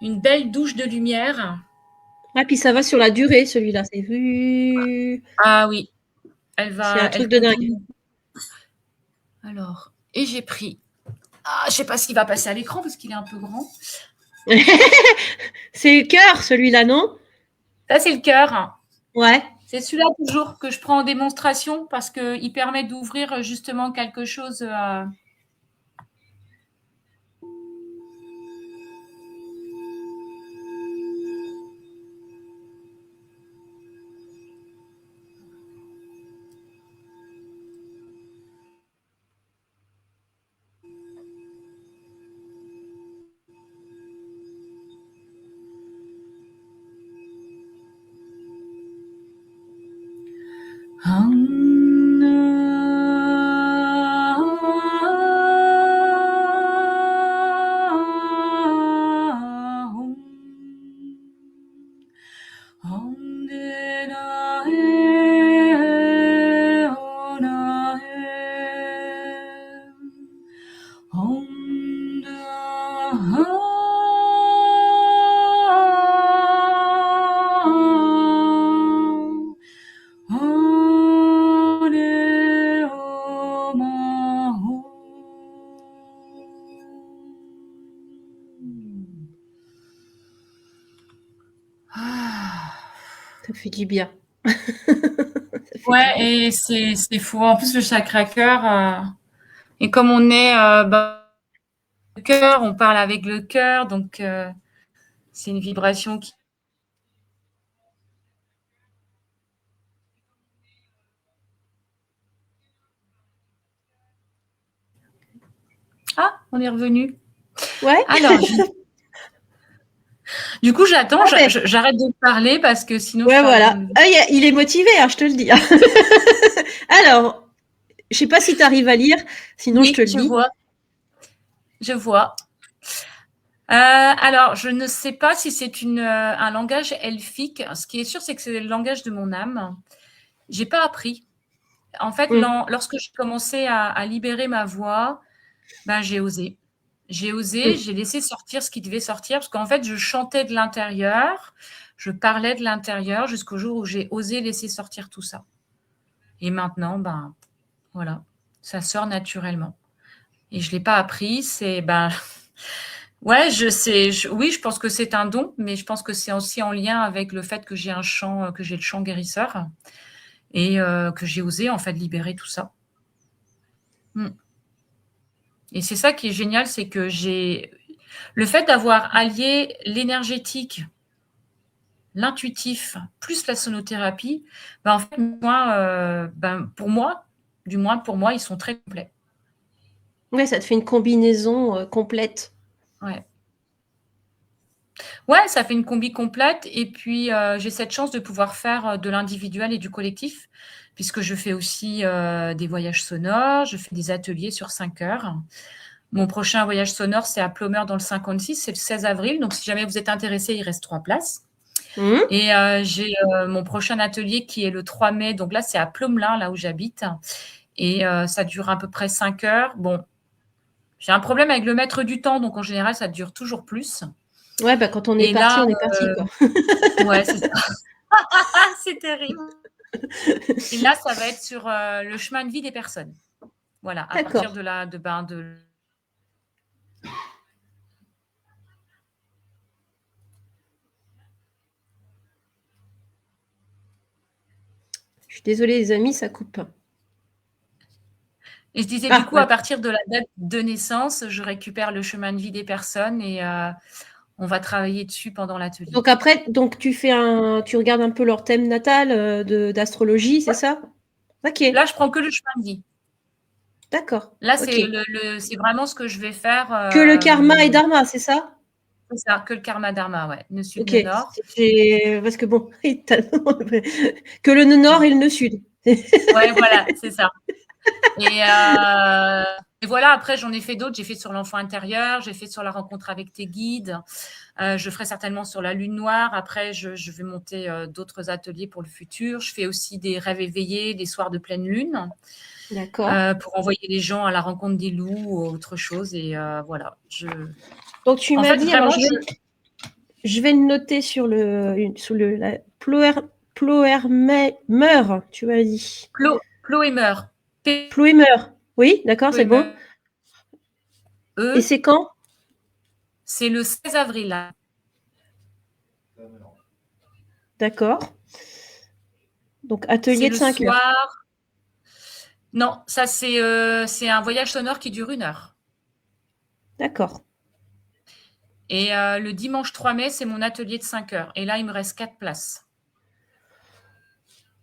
Une belle douche de lumière. Ah, puis ça va sur la durée, celui-là. C'est vu. Ah oui. C'est un truc Elle de dingue. Alors, et j'ai pris. Ah, je sais pas ce qui va passer à l'écran parce qu'il est un peu grand. C'est le cœur, celui-là, non? Ça, c'est le cœur. Ouais. C'est celui-là toujours que je prends en démonstration parce qu'il permet d'ouvrir justement quelque chose. Ça fait du bien. Ouais, et c'est fou. En plus, le chakra cœur, et comme on est le cœur, on parle avec le cœur, donc c'est une vibration qui. Ah, on est revenu. Ouais. Alors, du coup, j'attends, Ah, ben. j'arrête de parler parce que sinon Ouais, je parle voilà. Ah, il est motivé, hein, je te le dis. Alors, je sais pas si tu arrives à lire, sinon je Oui, te le je dis. vois. Je vois. Alors, je ne sais pas si c'est un langage elfique. Ce qui est sûr, c'est que c'est le langage de mon âme. J'ai pas appris. En fait, lorsque j'ai commencé à libérer ma voix, ben, j'ai osé. J'ai laissé sortir ce qui devait sortir, parce qu'en fait, je chantais de l'intérieur, je parlais de l'intérieur jusqu'au jour où j'ai osé laisser sortir tout ça. Et maintenant, ben, voilà, ça sort naturellement. Et je ne l'ai pas appris, ouais, oui, je pense que c'est un don, mais je pense que c'est aussi en lien avec le fait que j'ai le chant guérisseur et que j'ai osé, en fait, libérer tout ça. Et c'est ça qui est génial, c'est que le fait d'avoir allié l'énergétique, l'intuitif, plus la sonothérapie, ben en fait, pour moi, du moins pour moi, ils sont très complets. Ouais, ça te fait une combinaison complète. Ouais. Ouais, ça fait une combi complète et puis, j'ai cette chance de pouvoir faire, de l'individuel et du collectif, puisque je fais aussi, des voyages sonores, je fais des ateliers sur 5 heures. Mon prochain voyage sonore, c'est à Plomeur dans le 56, c'est le 16 avril, donc si jamais vous êtes intéressés, il reste 3 places Mmh. et j'ai, mon prochain atelier qui est le 3 mai, donc là, c'est à Plomelin, là où j'habite et ça dure à peu près 5 heures. Bon, j'ai un problème avec le maître du temps, donc en général, ça dure toujours plus Ouais, bah, quand on est et parti, là, on est parti, quoi. ouais, c'est ça. C'est terrible. Et là, ça va être sur, le chemin de vie des personnes. Voilà, à partir D'accord. de la de Je suis désolée les amis, ça coupe. et je disais du Ah, coup, à voilà. partir de la date de naissance, je récupère le chemin de vie des personnes et on va travailler dessus pendant l'atelier. Donc après, tu regardes un peu leur thème natal, d'astrologie, c'est Ouais, ça? OK, là, je prends que le chemin de vie. d'accord, Là, OK. c'est vraiment ce que je vais faire, Que le karma et dharma, c'est ça? c'est ça, que le karma dharma, ouais, nœud sud, OK, nœud nord. c'est parce que bon, que le nœud nord et le nœud sud. Ouais, voilà, c'est ça. Et voilà, après, j'en ai fait d'autres. J'ai fait sur l'enfant intérieur, j'ai fait sur la rencontre avec tes guides. Je ferai certainement sur la lune noire. Après, je vais monter d'autres ateliers pour le futur. Je fais aussi des rêves éveillés, des soirs de pleine lune, D'accord. pour envoyer les gens à la rencontre des loups ou autre chose. Et voilà. Donc tu En m'as fait, dit, alors vraiment, je vais le noter sous la Ploermer, tu m'as dit. Ploémer. Ploemer. Oui, d'accord, c'est bon. Et E, c'est quand? c'est le 16 avril. Là. D'accord. Donc C'est atelier de le 5 heures. soir. Non, ça, c'est un voyage sonore qui dure 1 heure. D'accord. Et le dimanche 3 mai, c'est mon atelier de 5 heures. Et là, il me reste 4 places.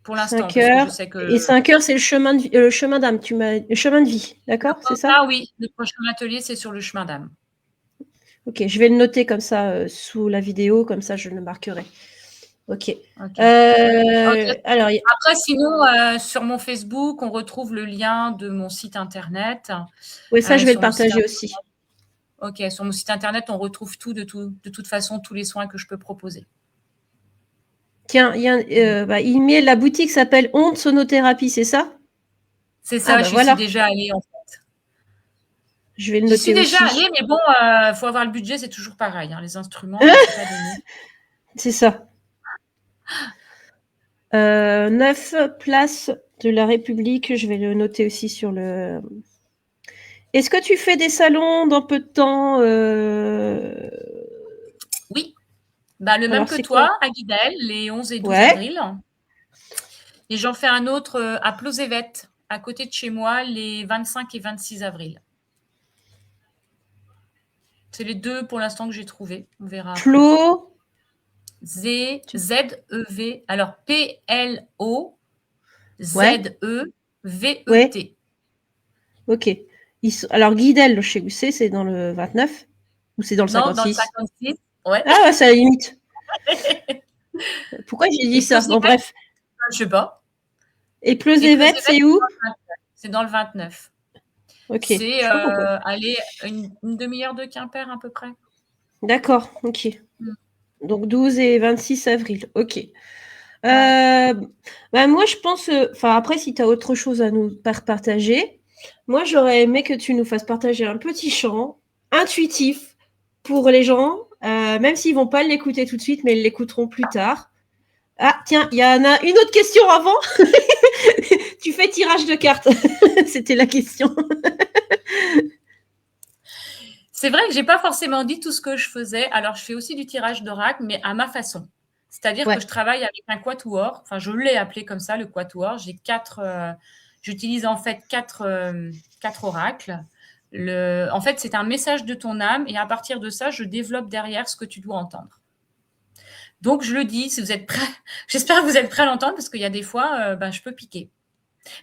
Pour l'instant, 5 parce que je heures. sais que. Et 5 heures, c'est le chemin d'âme, le chemin de vie. D'accord, c'est ça? Ah oui, le prochain atelier, c'est sur le chemin d'âme. Ok, je vais le noter comme ça sous la vidéo, comme ça je le marquerai. Ok. Ok. Alors, Après, sinon, sur mon Facebook, on retrouve le lien de mon site internet. oui, ça je vais le Sur mon site partager internet, aussi. ok, sur mon site internet, on retrouve tout, de toute façon, tous les soins que je peux proposer. Tiens, il met la boutique s'appelle Onde Sonothérapie, c'est ça? C'est Ah ça, bah j'y suis voilà, déjà allée. je vais le J'y suis noter déjà aussi. allée, mais bon, il faut avoir le budget, c'est toujours pareil. Hein. Les instruments, c'est pas donné. C'est ça. 9 place de la République, je vais le noter aussi sur le. Est-ce que tu fais des salons dans peu de temps Oui, bah, le même Alors que c'est quand? toi, à Guidel, les 11 et 12 Ouais, avril. Et j'en fais un autre à Plozévet, à côté de chez moi, les 25 et 26 avril. C'est les deux pour l'instant que j'ai trouvés. On verra après. Plo. Z-E-V, alors Ouais, ouais, P-L-O-Z-E-V-E-T. ok. Alors Guidel, je sais où c'est dans le 29 ou c'est dans le Non, dans le 56? 56. Ouais. Ah ouais, c'est à la limite. Pourquoi j'ai dit Et ça? Bon, Plozévet, bref. je sais pas. Et Et Pleuzevet, Plozévet, c'est où? c'est dans le 29. Ok, je C'est sais pas pourquoi. aller une demi-heure de Quimper à peu près. D'accord, ok. Mm. Donc 12 et 26 avril, ok. Ouais. Bah moi, je pense, enfin après, si tu as autre chose à nous partager, moi, j'aurais aimé que tu nous fasses partager un petit chant intuitif pour les gens, même s'ils vont pas l'écouter tout de suite, mais ils l'écouteront plus tard. Ah, tiens, il y en a une autre question avant. Tu fais tirage de cartes. C'était la question. C'est vrai que j'ai pas forcément dit tout ce que je faisais. Alors, je fais aussi du tirage d'oracle, mais à ma façon. C'est-à-dire que Ouais. je travaille avec un quatuor. Enfin, je l'ai appelé comme ça, le quatuor. J'utilise en fait quatre oracles. En fait, c'est un message de ton âme et à partir de ça, je développe derrière ce que tu dois entendre. Donc, je le dis, si vous êtes prêts, j'espère que vous êtes prêts à l'entendre parce qu'il y a des fois, je peux piquer.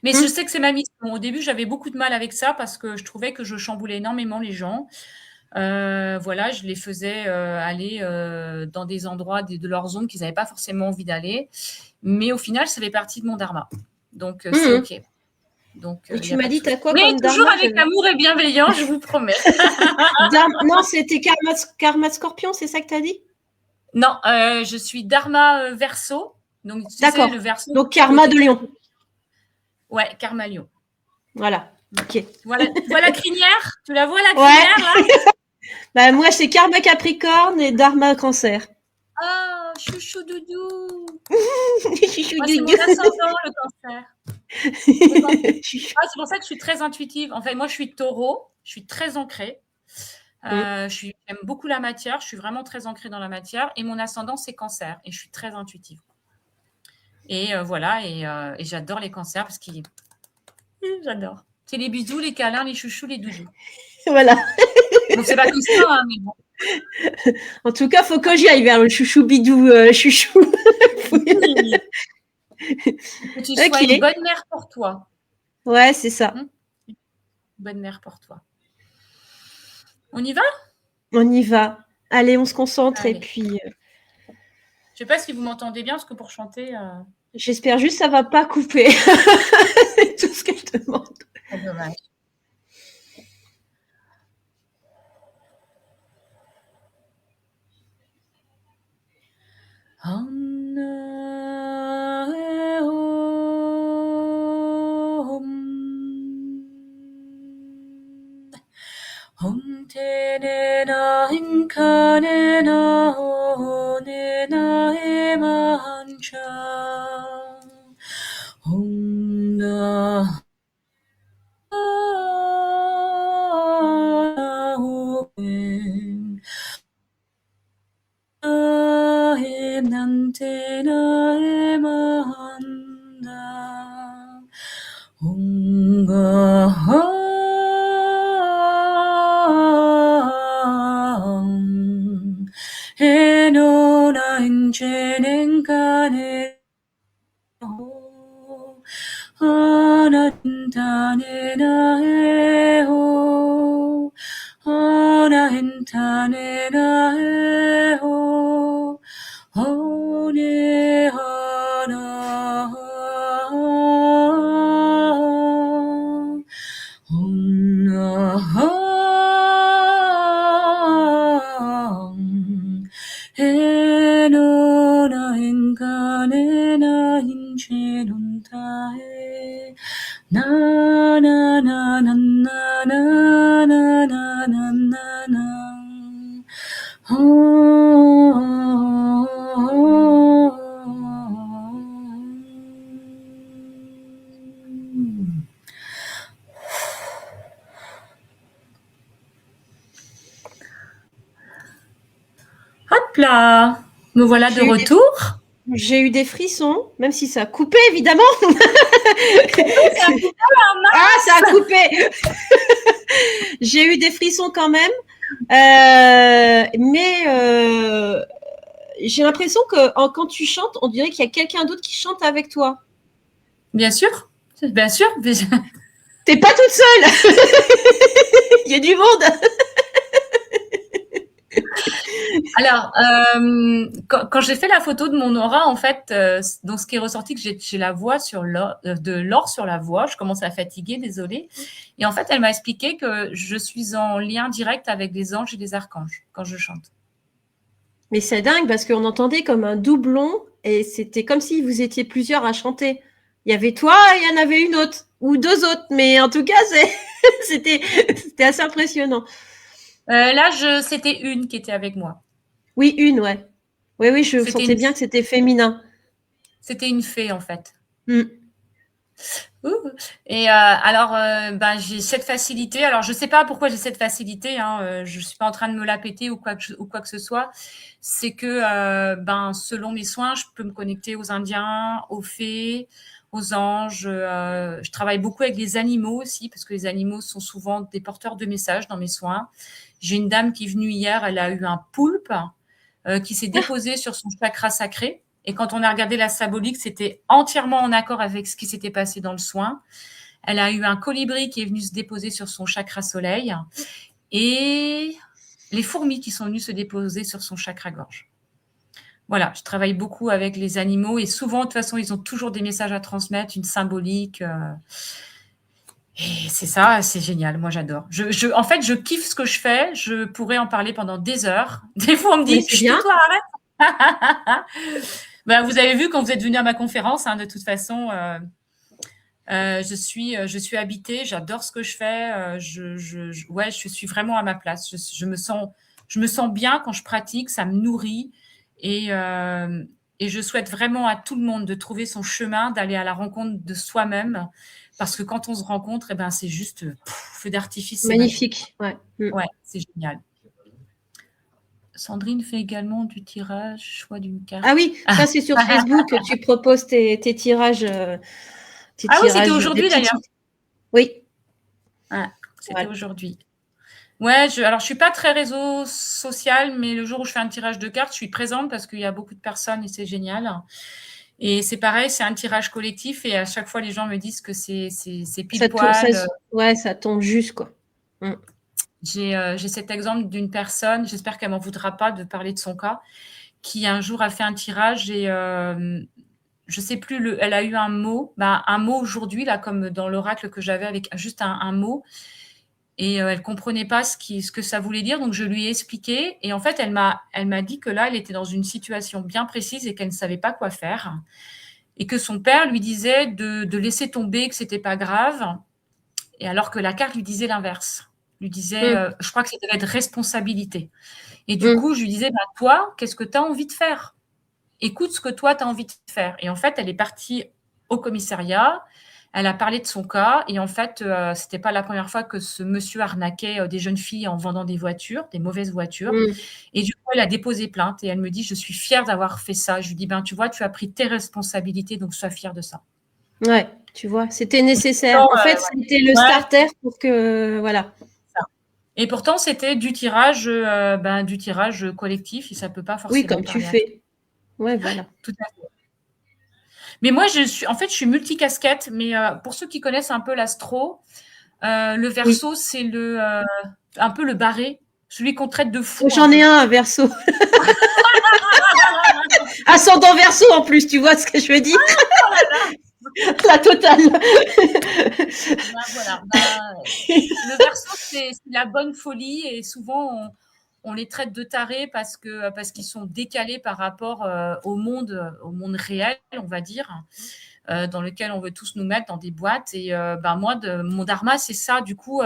Mais je sais que c'est ma mission. Au début, j'avais beaucoup de mal avec ça parce que je trouvais que je chamboulais énormément les gens. Voilà, je les faisais aller dans des endroits de leur zone qu'ils n'avaient pas forcément envie d'aller. Mais au final, ça fait partie de mon dharma. Donc, c'est OK. Donc, Et il n'y tu a m'as pas de dit, souci. t'as quoi Mais comme toujours dharma avec amour et bienveillance, je vous promets. Non, c'était karma scorpion, c'est ça que t'as dit? Non, je suis dharma verso. Donc, tu sais, le D'accord. verso, Donc, c'est le karma de côté très... lion. Ouais, karma lion. Voilà. OK. Voilà, tu vois la crinière? Tu la vois, la Ouais. crinière, là? Bah, moi, c'est karma capricorne et dharma cancer. Ah, chouchou doudou. Chouchou Moi, c'est mon doudou. ascendant, le cancer. Le cancer. Ah, c'est pour ça que je suis très intuitive. En fait, moi, je suis taureau. Je suis très ancrée. J'aime beaucoup la matière. Je suis vraiment très ancrée dans la matière. Et mon ascendant, c'est cancer. Et je suis très intuitive. Et voilà. Et j'adore les cancers parce qu'ils... J'adore. C'est les bisous, les câlins, les chouchous, les doudous. Voilà. Donc, c'est pas tout ça, hein, mais bon. En tout cas, faut que j'y aille vers le chouchou bidou chouchou. Oui. Que tu sois Ok. une bonne mère pour toi. Ouais, c'est ça. Bonne mère pour toi. On y va? On y va. Allez, on se concentre Allez. et puis Je sais pas si vous m'entendez bien, parce que pour chanter... j'espère juste que ça va pas couper. C'est tout ce que je demande. C'est dommage. Om te ne na hin ka ne na ho ne na e man cha. Om na ho en. Na e nan te na e man da. Om ga ha. No na inchenen kane ho anantane na e ho anantane na e ho ne hana no na enkane na hinchen tae na na na na na na na na na na Hop là, me voilà de retour. J'ai eu des frissons, même si ça a coupé, évidemment. Ah, ça a coupé. J'ai eu des frissons quand même. Mais j'ai l'impression que quand tu chantes, on dirait qu'il y a quelqu'un d'autre qui chante avec toi. Bien sûr, bien sûr. T'es pas toute seule. Il y a du monde. Alors, quand j'ai fait la photo de mon aura, en fait, donc ce qui est ressorti, que j'ai la voix de l'or sur la voix. Je commence à fatiguer, désolée. Et en fait, elle m'a expliqué que je suis en lien direct avec les anges et les archanges quand je chante. Mais c'est dingue parce qu'on entendait comme un doublon et c'était comme si vous étiez plusieurs à chanter. Il y avait toi et il y en avait une autre ou deux autres, mais en tout cas, c'était assez impressionnant. Là, c'était une qui était avec moi. Oui, une, ouais. Oui, je sentais bien que c'était féminin. C'était une fée, en fait. Mm. Et alors, j'ai cette facilité. Alors, je ne sais pas pourquoi j'ai cette facilité. Je ne suis pas en train de me la péter ou quoi que ce soit. C'est que, selon mes soins, je peux me connecter aux Indiens, aux fées, aux anges. Je travaille beaucoup avec les animaux aussi, parce que les animaux sont souvent des porteurs de messages dans mes soins. J'ai une dame qui est venue hier, elle a eu un poulpe qui s'est déposé sur son chakra sacré. Et quand on a regardé la symbolique, c'était entièrement en accord avec ce qui s'était passé dans le soin. Elle a eu un colibri qui est venu se déposer sur son chakra soleil. Et les fourmis qui sont venues se déposer sur son chakra-gorge. Voilà, je travaille beaucoup avec les animaux et souvent, de toute façon, ils ont toujours des messages à transmettre, une symbolique. Et c'est ça, c'est génial. Moi, j'adore. En fait, je kiffe ce que je fais. Je pourrais en parler pendant des heures. Des fois, on me Mais dit, c'est bien. toi, arrête. Ben, vous avez vu quand vous êtes venu à ma conférence, hein, de toute façon, je suis habitée, j'adore ce que je fais. Ouais, je suis vraiment à ma place. Je me sens bien quand je pratique, ça me nourrit. Et je souhaite vraiment à tout le monde de trouver son chemin, d'aller à la rencontre de soi-même. Parce que quand on se rencontre, eh ben, c'est juste feu d'artifice. Magnifique. Ouais. Ouais, c'est génial. Sandrine fait également du tirage, choix d'une carte. Ah oui, ça c'est sur Facebook que tu proposes tes tirages. Ah oui, c'était aujourd'hui d'ailleurs. Oui. Ouais, c'était aujourd'hui. Ouais, alors je suis pas très réseau social, mais le jour où je fais un tirage de cartes, je suis présente parce qu'il y a beaucoup de personnes et c'est génial. Et c'est pareil, c'est un tirage collectif et à chaque fois les gens me disent que c'est pile poil. Ouais, ça tombe juste quoi. J'ai cet exemple d'une personne, j'espère qu'elle m'en voudra pas de parler de son cas, qui un jour a fait un tirage et je sais plus, elle a eu un mot aujourd'hui, là, comme dans l'oracle que j'avais avec juste un mot. Et elle comprenait pas ce que ça voulait dire, donc je lui ai expliqué. Et en fait, elle m'a dit que là, elle était dans une situation bien précise et qu'elle ne savait pas quoi faire. Et que son père lui disait de laisser tomber, que c'était pas grave. Et alors que la carte lui disait l'inverse. Lui disait, je crois que ça devait être responsabilité. Et du coup, je lui disais, toi, qu'est-ce que tu as envie de faire? Écoute ce que toi, tu as envie de faire. Et en fait, elle est partie au commissariat. Elle a parlé de son cas. Et en fait, c'était pas la première fois que ce monsieur arnaquait des jeunes filles en vendant des voitures, des mauvaises voitures. Et du coup, elle a déposé plainte. Et elle me dit, je suis fière d'avoir fait ça. Je lui dis, tu vois, tu as pris tes responsabilités, donc sois fière de ça. Ouais, tu vois, c'était nécessaire. En fait, c'était le starter pour que, voilà. Et pourtant, c'était du tirage collectif. Et ça peut pas forcément. Oui, comme tu fais. Ouais, voilà. Tout à fait. Mais moi, je suis multicasquette. Mais pour ceux qui connaissent un peu l'astro, le Verseau, c'est un peu le barré, celui qu'on traite de fou. J'en ai un Verseau. Ascendant Verseau en plus, tu vois ce que je veux dire? La totale. Voilà. Le Verseau, c'est la bonne folie et souvent on les traite de tarés parce qu'ils sont décalés par rapport au monde réel, on va dire, dans lequel on veut tous nous mettre dans des boîtes. Et moi, mon dharma, c'est ça. Du coup,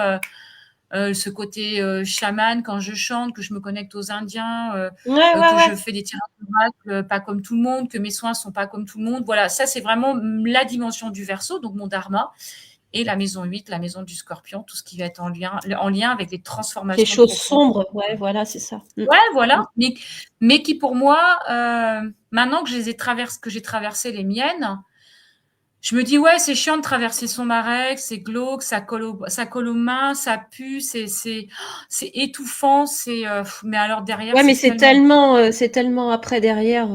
ce côté chaman quand je chante, que je me connecte aux Indiens, je fais des tirages d'oracle pas comme tout le monde, que mes soins sont pas comme tout le monde. Voilà, ça c'est vraiment la dimension du Verseau, donc mon dharma. Et la maison 8, la maison du Scorpion, tout ce qui va être en lien avec les transformations. Les choses sombres, ouais, voilà, c'est ça. Ouais, voilà. Mais qui pour moi, maintenant que j'ai traversé les miennes, je me dis, ouais, c'est chiant de traverser son marais, c'est glauque, ça colle aux mains, ça pue, c'est étouffant, mais alors derrière. Ouais, mais c'est tellement après derrière,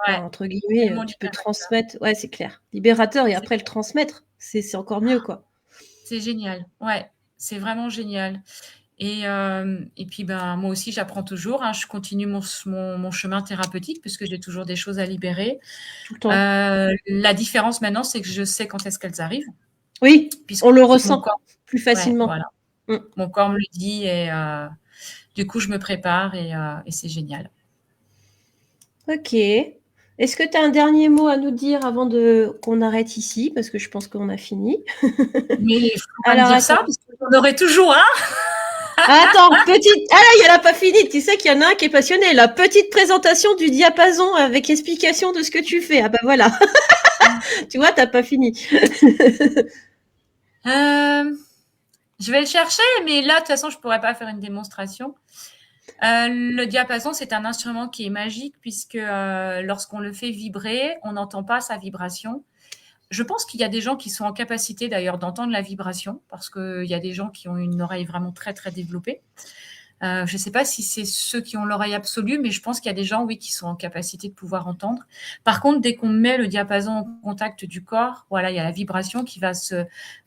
entre guillemets, tu peux transmettre. Ouais, c'est clair. Libérateur et après le transmettre, c'est encore mieux, quoi. C'est génial. Ouais, c'est vraiment génial. Et puis, moi aussi, j'apprends toujours. Je continue mon chemin thérapeutique puisque j'ai toujours des choses à libérer. Tout le temps. La différence maintenant, c'est que je sais quand est-ce qu'elles arrivent. Oui, on le ressent plus facilement. Ouais, voilà. Mon corps me le dit et du coup, je me prépare et c'est génial. Ok. Est-ce que tu as un dernier mot à nous dire avant qu'on arrête ici? Parce que je pense qu'on a fini. Mais il faut pas me dire ça, parce qu'on aurait toujours un. Attends, petite. Ah là, elle n'a pas fini. Tu sais qu'il y en a un qui est passionné. La petite présentation du diapason avec explication de ce que tu fais. Ah bah voilà. Tu vois, t'as pas fini. Je vais le chercher, mais là, de toute façon, je ne pourrais pas faire une démonstration. Le diapason, c'est un instrument qui est magique puisque lorsqu'on le fait vibrer, on n'entend pas sa vibration. Je pense qu'il y a des gens qui sont en capacité d'ailleurs d'entendre la vibration parce qu'il y a des gens qui ont une oreille vraiment très, très développée. Je ne sais pas si c'est ceux qui ont l'oreille absolue, mais je pense qu'il y a des gens, oui, qui sont en capacité de pouvoir entendre. Par contre, dès qu'on met le diapason en contact du corps, voilà, il y a la vibration qui va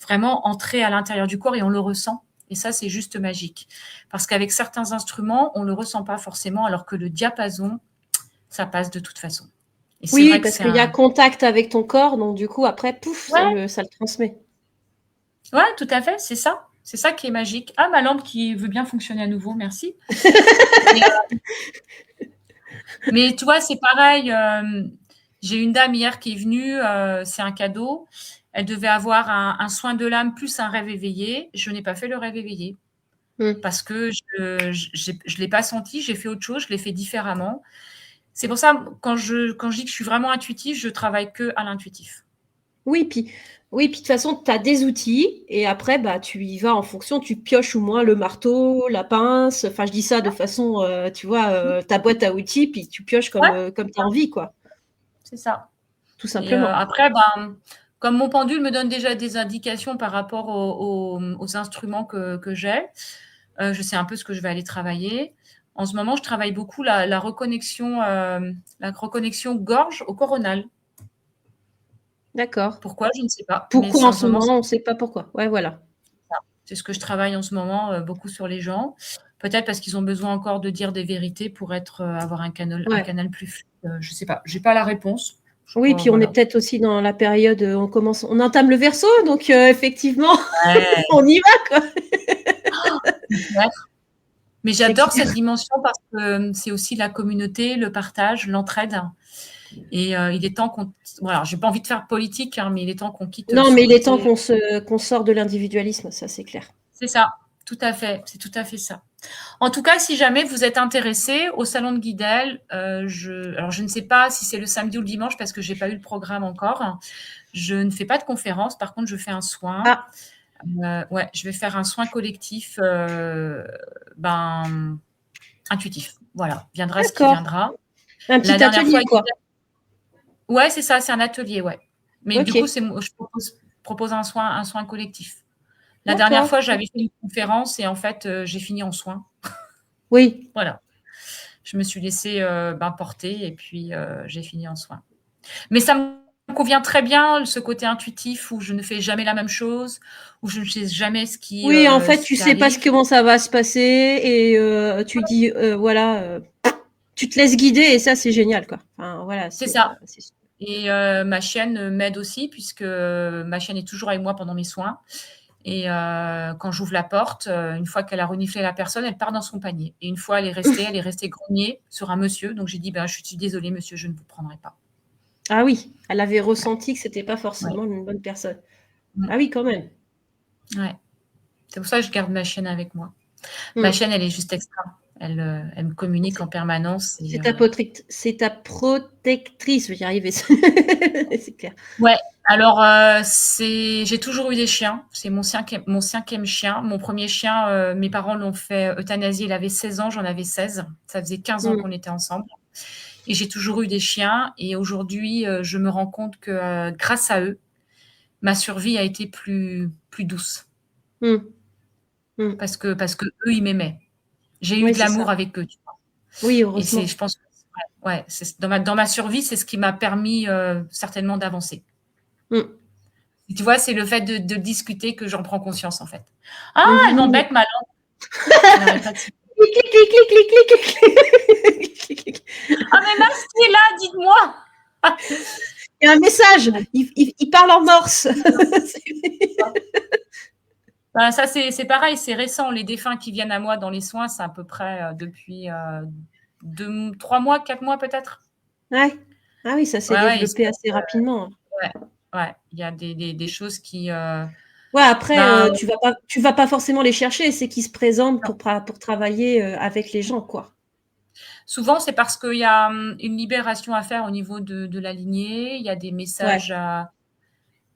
vraiment entrer à l'intérieur du corps et on le ressent. Et ça, c'est juste magique. Parce qu'avec certains instruments, on ne le ressent pas forcément, alors que le diapason, ça passe de toute façon. Et c'est Oui, vrai que parce c'est qu'il y a contact avec ton corps, donc du coup, après, pouf, Ouais, ça le transmet. ouais, tout à fait, c'est ça. C'est ça qui est magique. Ah, ma lampe qui veut bien fonctionner à nouveau, merci. Mais tu vois, c'est pareil. J'ai une dame hier qui est venue, c'est un cadeau. Elle devait avoir un soin de l'âme plus un rêve éveillé. Je n'ai pas fait le rêve éveillé parce que je ne l'ai pas senti. J'ai fait autre chose, je l'ai fait différemment. C'est pour ça, quand je dis que je suis vraiment intuitive, je travaille que à l'intuitif. Oui, puis de toute façon, tu as des outils et après, bah, tu y vas en fonction, tu pioches au moins le marteau, la pince. Enfin, je dis ça de façon, tu vois, ta boîte à outils, puis tu pioches Ouais, comme tu as envie, quoi, c'est ça. tout Et simplement. après, ben, comme mon pendule me donne déjà des indications par rapport aux instruments que j'ai, je sais un peu ce que je vais aller travailler. En ce moment, je travaille beaucoup la reconnexion gorge au coronal. D'accord. Pourquoi? Je ne sais pas, mais Pourquoi c'est en en ce ce moment, moment, on ne sait pas pourquoi. Ouais, voilà. c'est ce que je travaille en ce moment, beaucoup sur les gens. Peut-être parce qu'ils ont besoin encore de dire des vérités pour avoir un Ouais. canal plus fluide. Je ne sais pas, j'ai pas la réponse. Je Oui, crois, puis on est voilà. peut-être aussi dans la période, on entame le Verseau, donc effectivement, Ouais, on y va, quoi. peut-être. Mais C'est j'adore clair. cette dimension parce que c'est aussi la communauté, le partage, l'entraide. Et il est temps qu'on. Voilà, j'ai pas envie de faire politique, hein, mais il est temps qu'on quitte Non, ce mais il est temps côté. qu'on sort de l'individualisme, ça, c'est clair. C'est ça, tout à fait. C'est tout à fait ça. En tout cas, si jamais vous êtes intéressé au salon de Guidel, alors je ne sais pas si c'est le samedi ou le dimanche parce que j'ai pas eu le programme encore. Je ne fais pas de conférence. Par contre, je fais un soin. Ah, Ouais, je vais faire un soin collectif, intuitif. Voilà, viendra ce qui d'accord. viendra. Un La petit dernière fois, atelier, quoi. ouais, c'est ça, c'est un atelier, ouais. Mais du coup, OK, je propose un soin collectif. La dernière d'accord. fois, j'avais fait une conférence et en fait, j'ai fini en soin. Oui. Voilà. Je me suis laissée porter et puis j'ai fini en soin. Mais ça me convient très bien, ce côté intuitif où je ne fais jamais la même chose, où je ne sais jamais Oui, en fait, ce tu qui sais pas arrive. comment ça va se passer et tu dis, voilà, tu te laisses guider et ça, c'est génial, quoi. Enfin, voilà, C'est ça. c'est Et ma chienne m'aide aussi puisque ma chienne est toujours avec moi pendant mes soins. Et quand j'ouvre la porte, une fois qu'elle a reniflé la personne, elle part dans son panier. Et une fois, elle est restée grognée sur un monsieur. Donc j'ai dit, ben, je suis désolée, monsieur, je ne vous prendrai pas. Ah oui, elle avait ressenti que c'était pas Ouais. forcément une bonne personne. Mm. Ah oui, quand même. Ouais. C'est pour ça que je garde ma chienne avec moi. Ma Mmh. chienne, elle est juste extra. Elle me communique C'est en permanence. c'est ta protectrice, je vais y arriver. C'est clair. Ouais. Alors, j'ai toujours eu des chiens. C'est mon cinquième chien. Mon premier chien, mes parents l'ont fait euthanasier. Il avait 16 ans, j'en avais 16. Ça faisait 15 ans Mmh. qu'on était ensemble. Et j'ai toujours eu des chiens. Et aujourd'hui, je me rends compte que grâce à eux, ma survie a été plus douce. Mmh. Mmh. Parce que eux, ils m'aimaient. J'ai eu Oui, de c'est ça. l'amour avec eux. Oui, Et je heureusement. pense, ouais, dans ma survie, c'est ce qui m'a permis certainement d'avancer. Mmh. Et tu vois, c'est le fait de discuter que j'en prends conscience en fait. Ah, elle Mmh. m'embête ma langue. Elle n'arrête pas de. Clic, clic, clic, clic, clic, clic, clic, clic, clic. Ah, mais Max, qui est là, dites-moi. Il y a un message. Il parle en morse. Ben, ça, c'est pareil, c'est récent. Les défunts qui viennent à moi dans les soins, c'est à peu près depuis 3 mois, 4 mois peut-être. Ouais. Ah oui, ça s'est Ouais, ouais, développé assez rapidement. ouais, ouais. Il y a des choses qui. Ouais, après, Ben, tu vas pas forcément les chercher, c'est qu'ils se présentent non. pour travailler, avec les gens, quoi. Souvent, c'est parce qu'il y a une libération à faire au niveau de la lignée. Il y a des Ouais. messages à.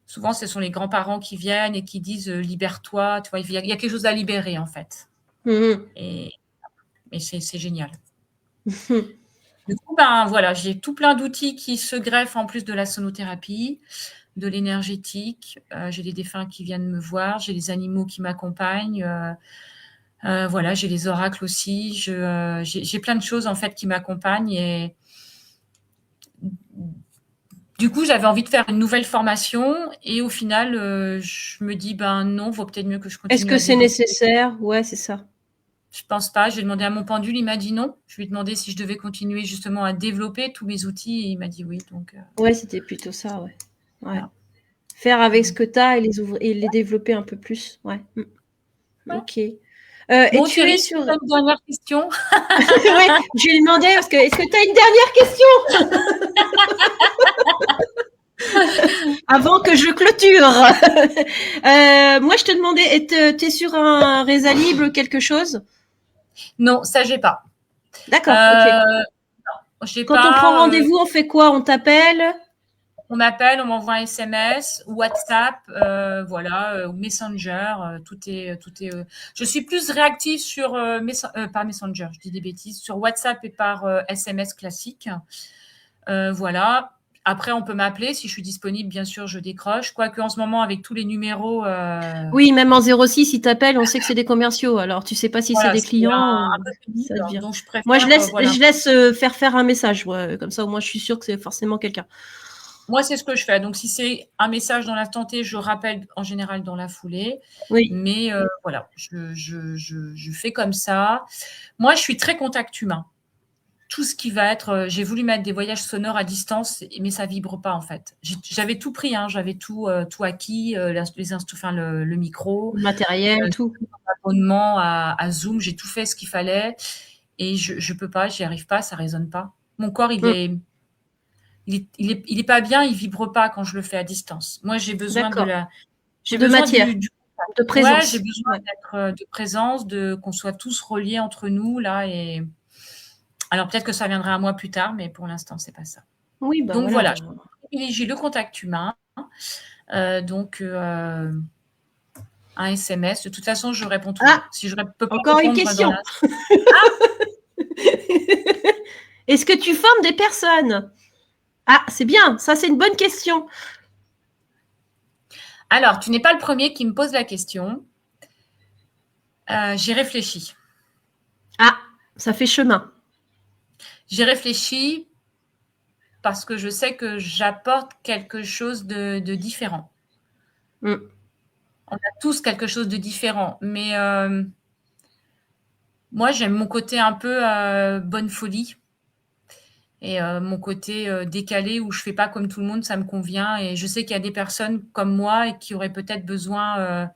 Souvent, ce sont les grands-parents qui viennent et qui disent libère-toi. Tu vois, il y a quelque chose à libérer en fait. Mmh Et, c'est génial. mh. Du coup, ben voilà, j'ai tout plein d'outils qui se greffent en plus de la sonothérapie, de l'énergétique. J'ai les défunts qui viennent me voir, j'ai les animaux qui m'accompagnent. Voilà, j'ai les oracles aussi. J'ai plein de choses en fait qui m'accompagnent et Du coup, j'avais envie de faire une nouvelle formation et au final, je me dis: «Ben non, vaut peut-être mieux que je Est-ce continue que à c'est développer». nécessaire? Ouais, c'est ça. Je pense pas. J'ai demandé à mon pendule, il m'a dit: «Non». Je lui ai demandé si je devais continuer justement à développer tous mes outils et il m'a dit: «Oui», donc Ouais, c'était plutôt ça, ouais. Ouais. voilà. Faire avec ce Donc que tu as et les développer un peu plus. Ouais. ouais. OK. Et Bon tu es Thierry, si sur tu as une dernière question? ouais, je lui ai demandé parce que est-ce que tu as une dernière question? Avant que je clôture. Moi, je te demandais, tu es sur un Reza Libre quelque chose? Non, ça j'ai pas. D'accord, OK. Non, j'ai Quand on prend pas, rendez-vous, on fait quoi? On t'appelle? on m'appelle, on m'envoie un SMS, WhatsApp, voilà, ou Messenger, tout est. Je suis plus réactive sur pas Messenger, je dis des bêtises, sur WhatsApp et par SMS classique. Voilà. Après, on peut m'appeler si je suis disponible, bien sûr, je décroche. Quoique en ce moment, avec tous les numéros, Oui, même en 06, ils t'appellent, on sait que c'est des commerciaux. Alors, tu sais pas si c'est voilà, des c'est clients un ou peu pénible. ça devient. Donc, je Moi, préfère, voilà. je laisse faire un message. Ouais, comme ça, au moins, je suis sûre que c'est forcément quelqu'un. Moi, c'est ce que je fais. Donc, si c'est un message dans l'instant T, je rappelle en général dans la foulée. Oui. Mais voilà, je fais comme ça. Moi, je suis très contact humain. Tout ce qui va être, j'ai voulu mettre des voyages sonores à distance, mais ça vibre pas en fait. J'avais tout pris, hein, j'avais tout acquis, enfin, le micro, Le matériel, tout. l'abonnement à Zoom, j'ai tout fait ce qu'il fallait et je peux pas, j'y arrive pas, ça résonne pas. Mon corps, Mm. il est pas bien, il vibre pas quand je le fais à distance. Moi, D'accord. j'ai De besoin matière, du de ouais, j'ai présence. besoin Ouais. d'être, de présence, qu'on soit tous reliés entre nous là et alors peut-être que ça viendra à moi plus tard, mais pour l'instant, c'est pas ça. Oui, bah Donc voilà. voilà, je privilégie le contact humain, donc un SMS. De toute façon, je réponds Ah, toujours. Si je peux pas encore une répondre dans question. la Est-ce que tu formes des personnes? Ah, c'est bien. Ça, c'est une bonne question. alors, tu n'es pas le premier qui me pose la question. J'y réfléchis. Ah, ça fait chemin. J'y réfléchis parce que je sais que j'apporte quelque chose de différent. Mm. On a tous quelque chose de différent, mais moi, j'aime mon côté un peu bonne folie. Et mon côté décalé où je fais pas comme tout le monde, ça me convient. Et je sais qu'il y a des personnes comme moi et qui auraient peut-être besoin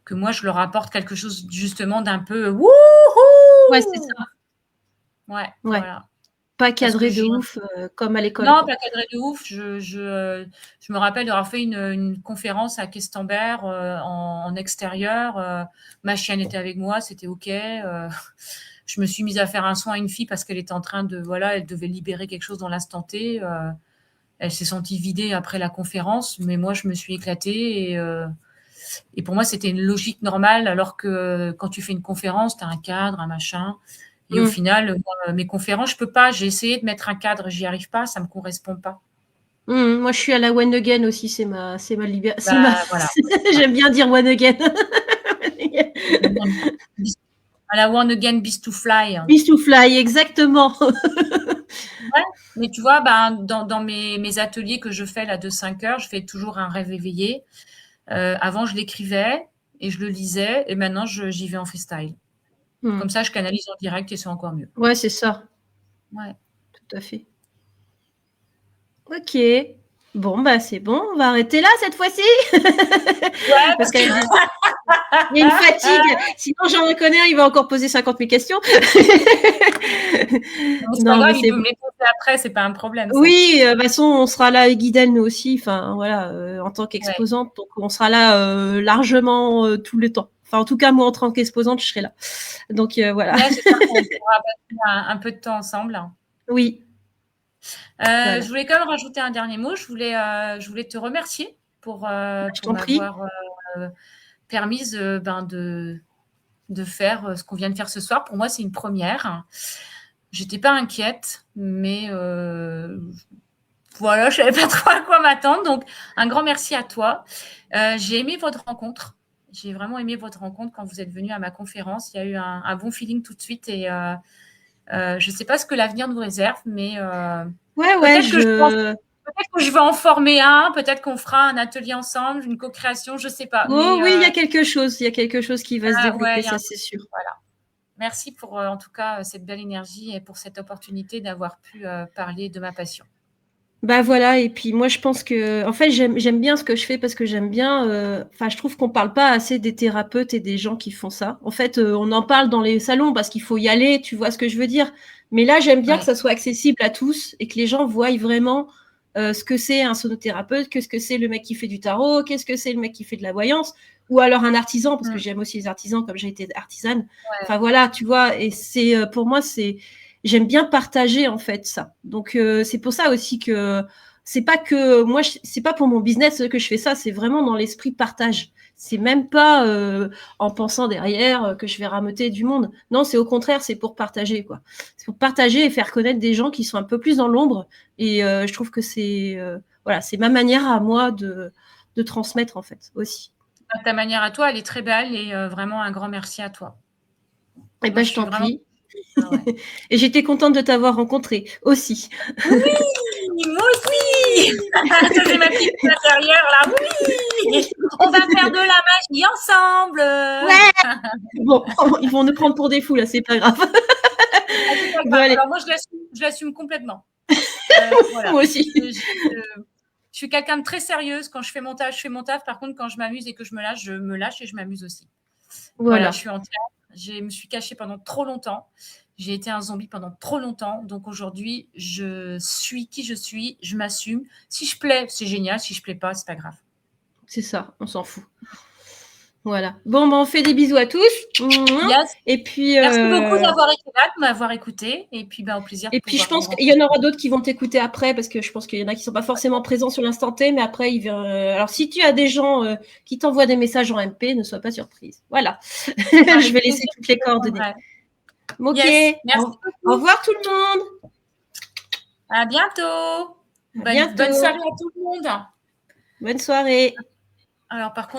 que moi je leur apporte quelque chose justement d'un peu Ouais, c'est ça. wouhou. Ouais, Ouais. voilà. Pas Parce que cadré de ouf, comme à l'école, non, quoi. pas cadré de ouf. Je me rappelle d'avoir fait une conférence à Questembert en extérieur. Ma chienne était avec moi, c'était OK. Je me suis mise à faire un soin à une fille parce qu'elle était en train de, voilà, elle devait libérer quelque chose dans l'instant T. Elle s'est sentie vidée après la conférence, mais moi, je me suis éclatée et pour moi, c'était une logique normale, alors que quand tu fais une conférence, tu as un cadre, un machin. Et au Mm. final, moi, mes conférences, je peux pas. J'ai essayé de mettre un cadre, j'y arrive pas, ça me correspond pas. Moi, je suis à la one again aussi. C'est ma. Bah voilà. J'aime bien dire one again. À la One Again Beast to Fly. Beast to fly, exactement. Ouais, mais tu vois, ben, dans mes ateliers que je fais là de 5 heures, je fais toujours un rêve éveillé. Avant, je l'écrivais et je le lisais, et maintenant, j'y vais en freestyle. Comme Mm. ça, je canalise en direct et c'est encore mieux. Ouais, c'est ça. Ouais. Tout à fait. Ok. Bon, bah c'est bon. On va arrêter là cette fois-ci. Ouais, Parce parce que qu'il y a une fatigue. Sinon, j'en reconnais un, il va encore poser 50 000 questions. c'est pas Non, mais grave, il c'est peut me les poser après, c'est pas un problème, ça. oui, de toute façon, on sera là avec Guidel, nous aussi, enfin voilà, en tant Ouais. qu'exposante, donc on sera là largement tout le temps. Enfin, en tout cas, moi, en tant qu'exposante, je serai là. Donc voilà. Ouais, j'espère qu'on pourra passer un peu de temps ensemble. Oui, Je voilà. voulais quand même rajouter un dernier mot. Je voulais te remercier Je pour t'en prie. m'avoir permise ben, de faire ce qu'on vient de faire ce soir. Pour moi, c'est une première. J'étais pas inquiète, mais voilà, je savais pas trop à quoi m'attendre. Donc, un grand merci à toi. J'ai aimé votre rencontre. J'ai vraiment aimé votre rencontre quand vous êtes venu à ma conférence. Il y a eu un bon feeling tout de suite et je ne sais pas ce que l'avenir nous réserve, mais Ouais, ouais, peut-être que je pense peut-être que je vais en former un, peut-être qu'on fera un atelier ensemble, une co-création, je ne sais pas. Oh Mais, oui, il y a quelque chose qui va se développer, ouais, ça c'est sûr. voilà. Merci pour, en tout cas, cette belle énergie et pour cette opportunité d'avoir pu parler de ma passion. Bah voilà, et puis moi je pense que, en fait, j'aime bien ce que je fais parce que j'aime bien. Enfin, je trouve qu'on parle pas assez des thérapeutes et des gens qui font ça. En fait, on en parle dans les salons parce qu'il faut y aller, tu vois ce que je veux dire. Mais là, j'aime bien que Ouais. ça soit accessible à tous et que les gens voient vraiment ce que c'est un sonothérapeute, qu'est-ce que c'est le mec qui fait du tarot, qu'est-ce que c'est le mec qui fait de la voyance, ou alors un artisan, parce que j'aime aussi les artisans comme j'ai été artisane. Ouais. Enfin voilà, tu vois, et c'est pour moi, j'aime bien partager en fait ça. Donc c'est pour ça aussi que c'est pas que moi, c'est pas pour mon business que je fais ça, c'est vraiment dans l'esprit partage. C'est même pas en pensant derrière que je vais rameuter du monde. Non, c'est au contraire, c'est pour partager, quoi. C'est pour partager et faire connaître des gens qui sont un peu plus dans l'ombre. Et je trouve que c'est voilà, c'est ma manière à moi de transmettre en fait aussi. Ta manière à toi, elle est très belle et vraiment un grand merci à toi. Et Moi, ben je je suis t'en vraiment. prie. Ah ouais. Et j'étais contente de t'avoir rencontré aussi. Oui, moi aussi. J'ai ma petite intérieure là. Oui, on va faire de la magie ensemble. Ouais. Bon, ils vont nous prendre pour des fous là, c'est pas grave. Bon, allez. Alors moi, je l'assume complètement. Voilà. Moi aussi. Je suis quelqu'un de très sérieuse. Quand je fais mon taf, je fais mon taf. Par contre, quand je m'amuse et que je me lâche et je m'amuse aussi. Voilà, Voilà. je suis entière. Je me suis cachée pendant trop longtemps. J'ai été un zombie pendant trop longtemps. Donc aujourd'hui, je suis qui je suis. Je m'assume. Si je plais, c'est génial. Si je plais pas, c'est pas grave. C'est ça, on s'en fout. Voilà. Bon, ben, on fait des bisous à tous. Yes. Et puis, Merci beaucoup d'avoir été là, de m'avoir écouté. Et puis, au plaisir de et puis je pouvoir pense vous qu'il y en rencontrer. aura d'autres qui vont t'écouter après, parce que je pense qu'il y en a qui ne sont pas forcément présents sur l'instant T, mais après, alors si tu as des gens qui t'envoient des messages en MP, ne sois pas surprise. Voilà. Je vais laisser toutes les coordonnées. Ok. Yes. Merci Au beaucoup. revoir tout le monde. À bientôt. À bientôt. Bonne soirée à tout le monde. Bonne soirée. Alors, par contre,